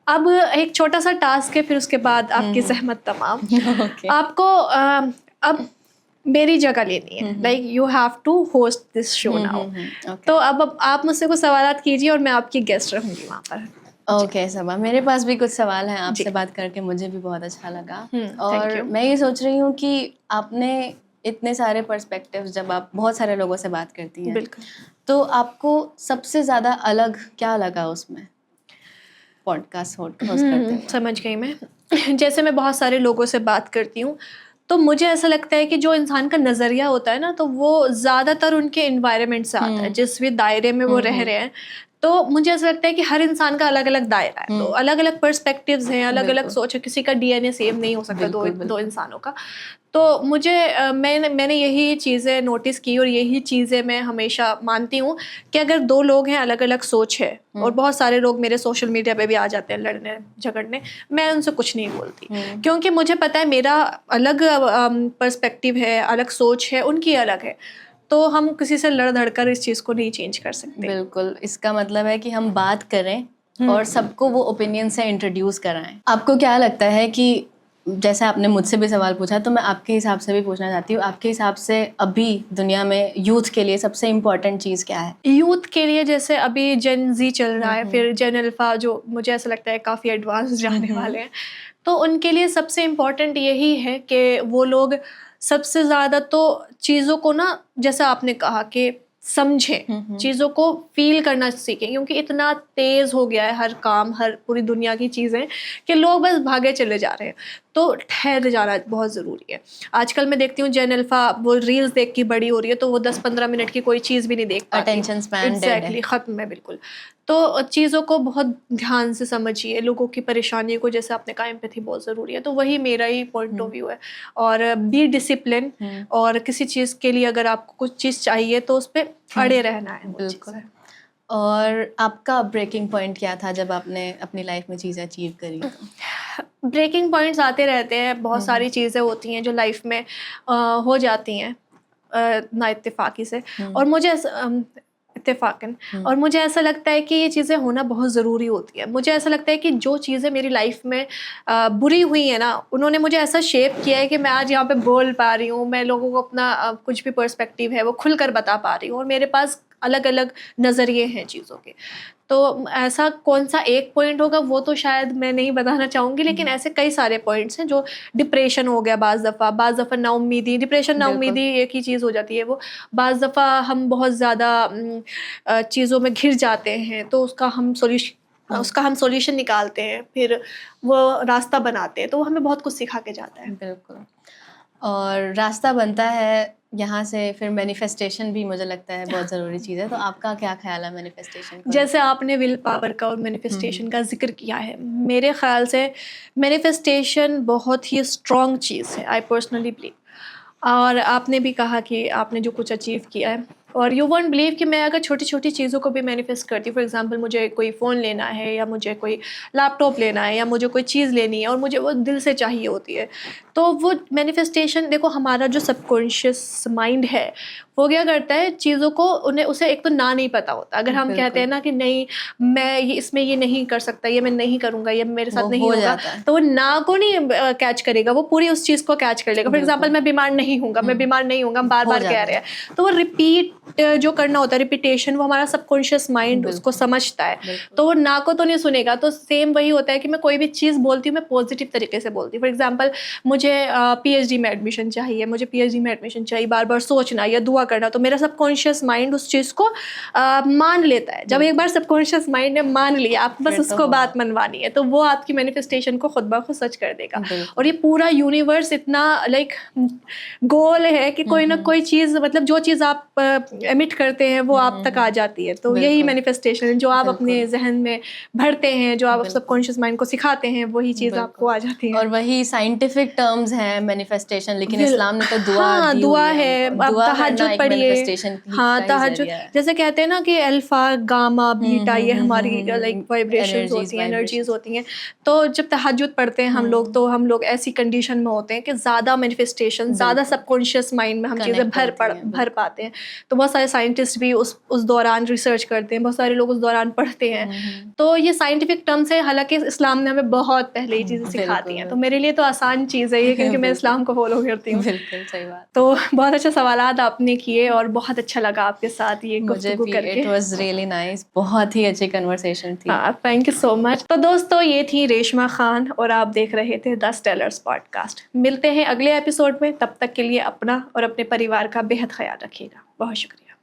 अब एक छोटा सा टास्क है, फिर उसके बाद आपकी ज़हमत तमाम। आपको अब मेरी जगह लेनी है, like you have to host this show now. तो अब आप मुझसे कुछ सवालात कीजिए और मैं आपकी गेस्ट रहूँगी वहाँ पर। ओके सबा, मेरे पास भी कुछ सवाल हैं। आपसे बात करके मुझे भी बहुत अच्छा लगा, और मैं ये सोच रही हूँ कि आपने इतने सारे पर्सपेक्टिव्स, जब आप बहुत सारे लोगों से बात करती हैं, बिल्कुल, तो आपको सबसे ज़्यादा अलग क्या लगा उसमें पॉडकास्ट होस्ट करते हुए? समझ गई मैं। जैसे मैं बहुत सारे लोगों से बात करती हूँ तो मुझे ऐसा लगता है कि जो इंसान का नज़रिया होता है ना, तो वो ज़्यादातर उनके एनवायरनमेंट से आता है, जिस भी दायरे में वो रह रहे हैं। तो मुझे ऐसा लगता है कि हर इंसान का अलग अलग दायरा है, तो अलग अलग पर्सपेक्टिव्स हैं, अलग अलग सोच है, किसी का डीएनए सेम नहीं हो सकता दो इंसानों का। तो मुझे मैंने यही चीज़ें नोटिस की, और यही चीज़ें मैं हमेशा मानती हूँ कि अगर दो लोग हैं, अलग अलग सोच है, और बहुत सारे लोग मेरे सोशल मीडिया पे भी आ जाते हैं लड़ने झगड़ने, मैं उनसे कुछ नहीं बोलती, क्योंकि मुझे पता है मेरा अलग पर्सपेक्टिव है, अलग सोच है, उनकी अलग है। तो हम किसी से लड़ धड़ कर इस चीज़ को नहीं चेंज कर सकते। बिल्कुल, इसका मतलब है कि हम बात करें और सबको वो ओपिनियन से इंट्रोड्यूस कराएं। आपको क्या लगता है कि जैसे आपने मुझसे भी सवाल पूछा, तो मैं आपके हिसाब से भी पूछना चाहती हूँ, आपके हिसाब से अभी दुनिया में यूथ के लिए सबसे इम्पोर्टेंट चीज़ क्या है? यूथ के लिए जैसे अभी जेन जी चल रहा है, फिर जेन अल्फा, जो मुझे ऐसा लगता है काफ़ी एडवांस जाने वाले हैं, तो उनके लिए सबसे इम्पोर्टेंट यही है कि वो लोग सबसे ज़्यादा तो चीज़ों को ना, जैसा आपने कहा कि समझें, चीज़ों को फील करना सीखें, क्योंकि इतना तेज़ हो गया है हर काम, हर पूरी दुनिया की चीज़ें, कि लोग बस भागे चले जा रहे हैं। तो ठहर जाना बहुत ज़रूरी है। आजकल मैं देखती हूँ जेन अल्फा वो रील्स देख के बड़ी हो रही है, तो वो 10-15 मिनट की कोई चीज़ भी नहीं देख पाती, अटेंशन स्पैन एग्जैक्टली ख़त्म है बिल्कुल। तो चीज़ों को बहुत ध्यान से समझिए, लोगों की परेशानियों को, जैसे आपने कहा एम्पैथी बहुत ज़रूरी है, तो वही मेरा ही पॉइंट ऑफ व्यू है। और बी डिसिप्लिन, और किसी चीज़ के लिए अगर आपको कुछ चीज़ चाहिए तो उस पर अड़े रहना है। बिल्कुल। और आपका ब्रेकिंग पॉइंट क्या था जब आपने अपनी लाइफ में चीज़ें अचीव करी? ब्रेकिंग पॉइंट्स आते रहते हैं, बहुत सारी चीज़ें होती हैं जो लाइफ में हो जाती हैं ना इत्तेफाकी से, और मुझे इत्तेफाकन। और मुझे ऐसा लगता है कि ये चीज़ें होना बहुत ज़रूरी होती है। मुझे ऐसा लगता है कि जो चीज़ें मेरी लाइफ में बुरी हुई हैं ना, उन्होंने मुझे ऐसा शेप किया है कि मैं आज यहाँ पे बोल पा रही हूँ, मैं लोगों को अपना कुछ भी पर्सपेक्टिव है वो खुलकर बता पा रही हूँ, और मेरे पास अलग अलग नज़रिए हैं चीज़ों के। तो ऐसा कौन सा एक पॉइंट होगा वो तो शायद मैं नहीं बताना चाहूँगी, लेकिन ऐसे कई सारे पॉइंट्स हैं। जो डिप्रेशन हो गया बाज़ दफ़ा नाउम्मीदी, डिप्रेशन नाउम्मीदी एक ही चीज़ हो जाती है वो। बाज़ दफ़ा हम बहुत ज़्यादा चीज़ों में घिर जाते हैं, तो उसका हम सॉल्यूशन निकालते हैं, फिर वो रास्ता बनाते हैं, तो वो हमें बहुत कुछ सिखा के जाता है। बिल्कुल। और रास्ता बनता है यहाँ से, फिर मैनिफेस्टेशन भी मुझे लगता है बहुत ज़रूरी चीज़ है। तो आपका क्या ख्याल है मैनिफेस्टेशन को? जैसे आपने विल पावर का और मैनिफेस्टेशन का जिक्र किया है, मेरे ख्याल से मैनिफेस्टेशन बहुत ही स्ट्रॉन्ग चीज़ है, आई पर्सनली बिलीव। और आपने भी कहा कि आपने जो कुछ अचीव किया है, और यू वोंट बिलीव कि मैं अगर छोटी छोटी चीज़ों को भी मैनिफेस्ट करती हूँ। फॉर एग्जांपल मुझे कोई फ़ोन लेना है, या मुझे कोई लैपटॉप लेना है, या मुझे कोई चीज़ लेनी है और मुझे वो दिल से चाहिए होती है, तो वो मैनिफेस्टेशन, देखो हमारा जो सबकॉन्शियस माइंड है वो क्या करता है, चीज़ों को उसे एक तो ना नहीं पता होता। अगर हम कहते हैं ना कि नहीं, मैं इसमें ये नहीं कर सकता, ये मैं नहीं करूँगा, ये मेरे साथ नहीं होगा, तो वो ना को नहीं कैच करेगा, वो पूरी उस चीज़ को कैच कर लेगा। फॉर एग्जाम्पल मैं बीमार नहीं हूँगा, मैं बीमार नहीं हूँगा, हम बार बार कह रहे हैं, तो वो रिपीट जो करना होता है, रिपीटेशन, वो हमारा सबकॉन्शियस माइंड उसको समझता है, तो वो ना को तो नहीं सुनेगा। तो सेम वही होता है कि मैं कोई भी चीज़ बोलती हूँ, मैं पॉजिटिव तरीके से बोलती हूँ। फॉर एग्जाम्पल मुझे PhD में एडमिशन चाहिए, मुझे PhD में एडमिशन चाहिए, बार बार सोचना या दुआ करना, तो मेरा सबकॉन्शियस माइंड उस चीज़ को मान लेता है। जब एक बार सबकॉन्शियस माइंड ने मान लिया, आप बस उसको बात मनवानी है, तो वो आपकी मैनिफेस्टेशन को खुद ब खुद सच कर देगा। और ये पूरा यूनिवर्स इतना लाइक गोल है कि कोई ना कोई चीज़, मतलब जो चीज़ आप एमिट करते हैं वो आप तक आ जाती है। तो यही मैनिफेस्टेशन है, जो आप अपने जहन में भरते हैं, जो आप सबकॉन्शियस माइंड को सिखाते हैं, वही चीज़ आपको आ जाती है। और वही साइंटिफिक टर्म्स हैं मैनिफेस्टेशन, लेकिन इस्लाम ने तो दुआ हाँ, दी दुआ हुई है, हमको। आप दुआ करना तहज्जुद एक पढ़िए। मैनिफेस्टेशन हाँ, का ही तहज्जुद, जरिया है। जैसे कहते हैं ना कि अल्फा, गामा, बीटा, ये हमारी लाइक वाइब्रेशंस होती हैं, एनर्जीज होती हैं। तो जब तहज्जुद पढ़ते हैं हम लोग, तो हम लोग ऐसी कंडीशन में होते हैं कि ज़्यादा मैनिफेस्टेशन, ज़्यादा सबकॉन्शियस माइंड में हम चीज़ें भर पाते हैं। तो बहुत सारे साइंटिस्ट भी उस दौरान रिसर्च करते हैं, बहुत सारे लोग उस दौरान पढ़ते हैं। तो ये साइंटिफिक टर्म्स है, हालांकि इस्लाम ने हमें बहुत पहले ये चीज़ें सिखाती हैं, तो मेरे लिए तो आसान चीज़ है ये, क्योंकि मैं इस्लाम को फॉलो करती हूँ। बिल्कुल सही बात। तो बहुत अच्छे सवालात आपने किए, और बहुत अच्छा लगा आपके साथ ये गुफ्तगू करके। इट वाज रियली नाइस, बहुत ही अच्छी कन्वर्सेशन थी। हाँ, थैंक यू सो मच। तो दोस्तों, ये थी रेशमा खान, और आप देख रहे थे द स्टेलर्स पॉडकास्ट। मिलते हैं अगले एपिसोड में, तब तक के लिए अपना और अपने परिवार का बेहद ख्याल रखिएगा। बहुत शुक्रिया।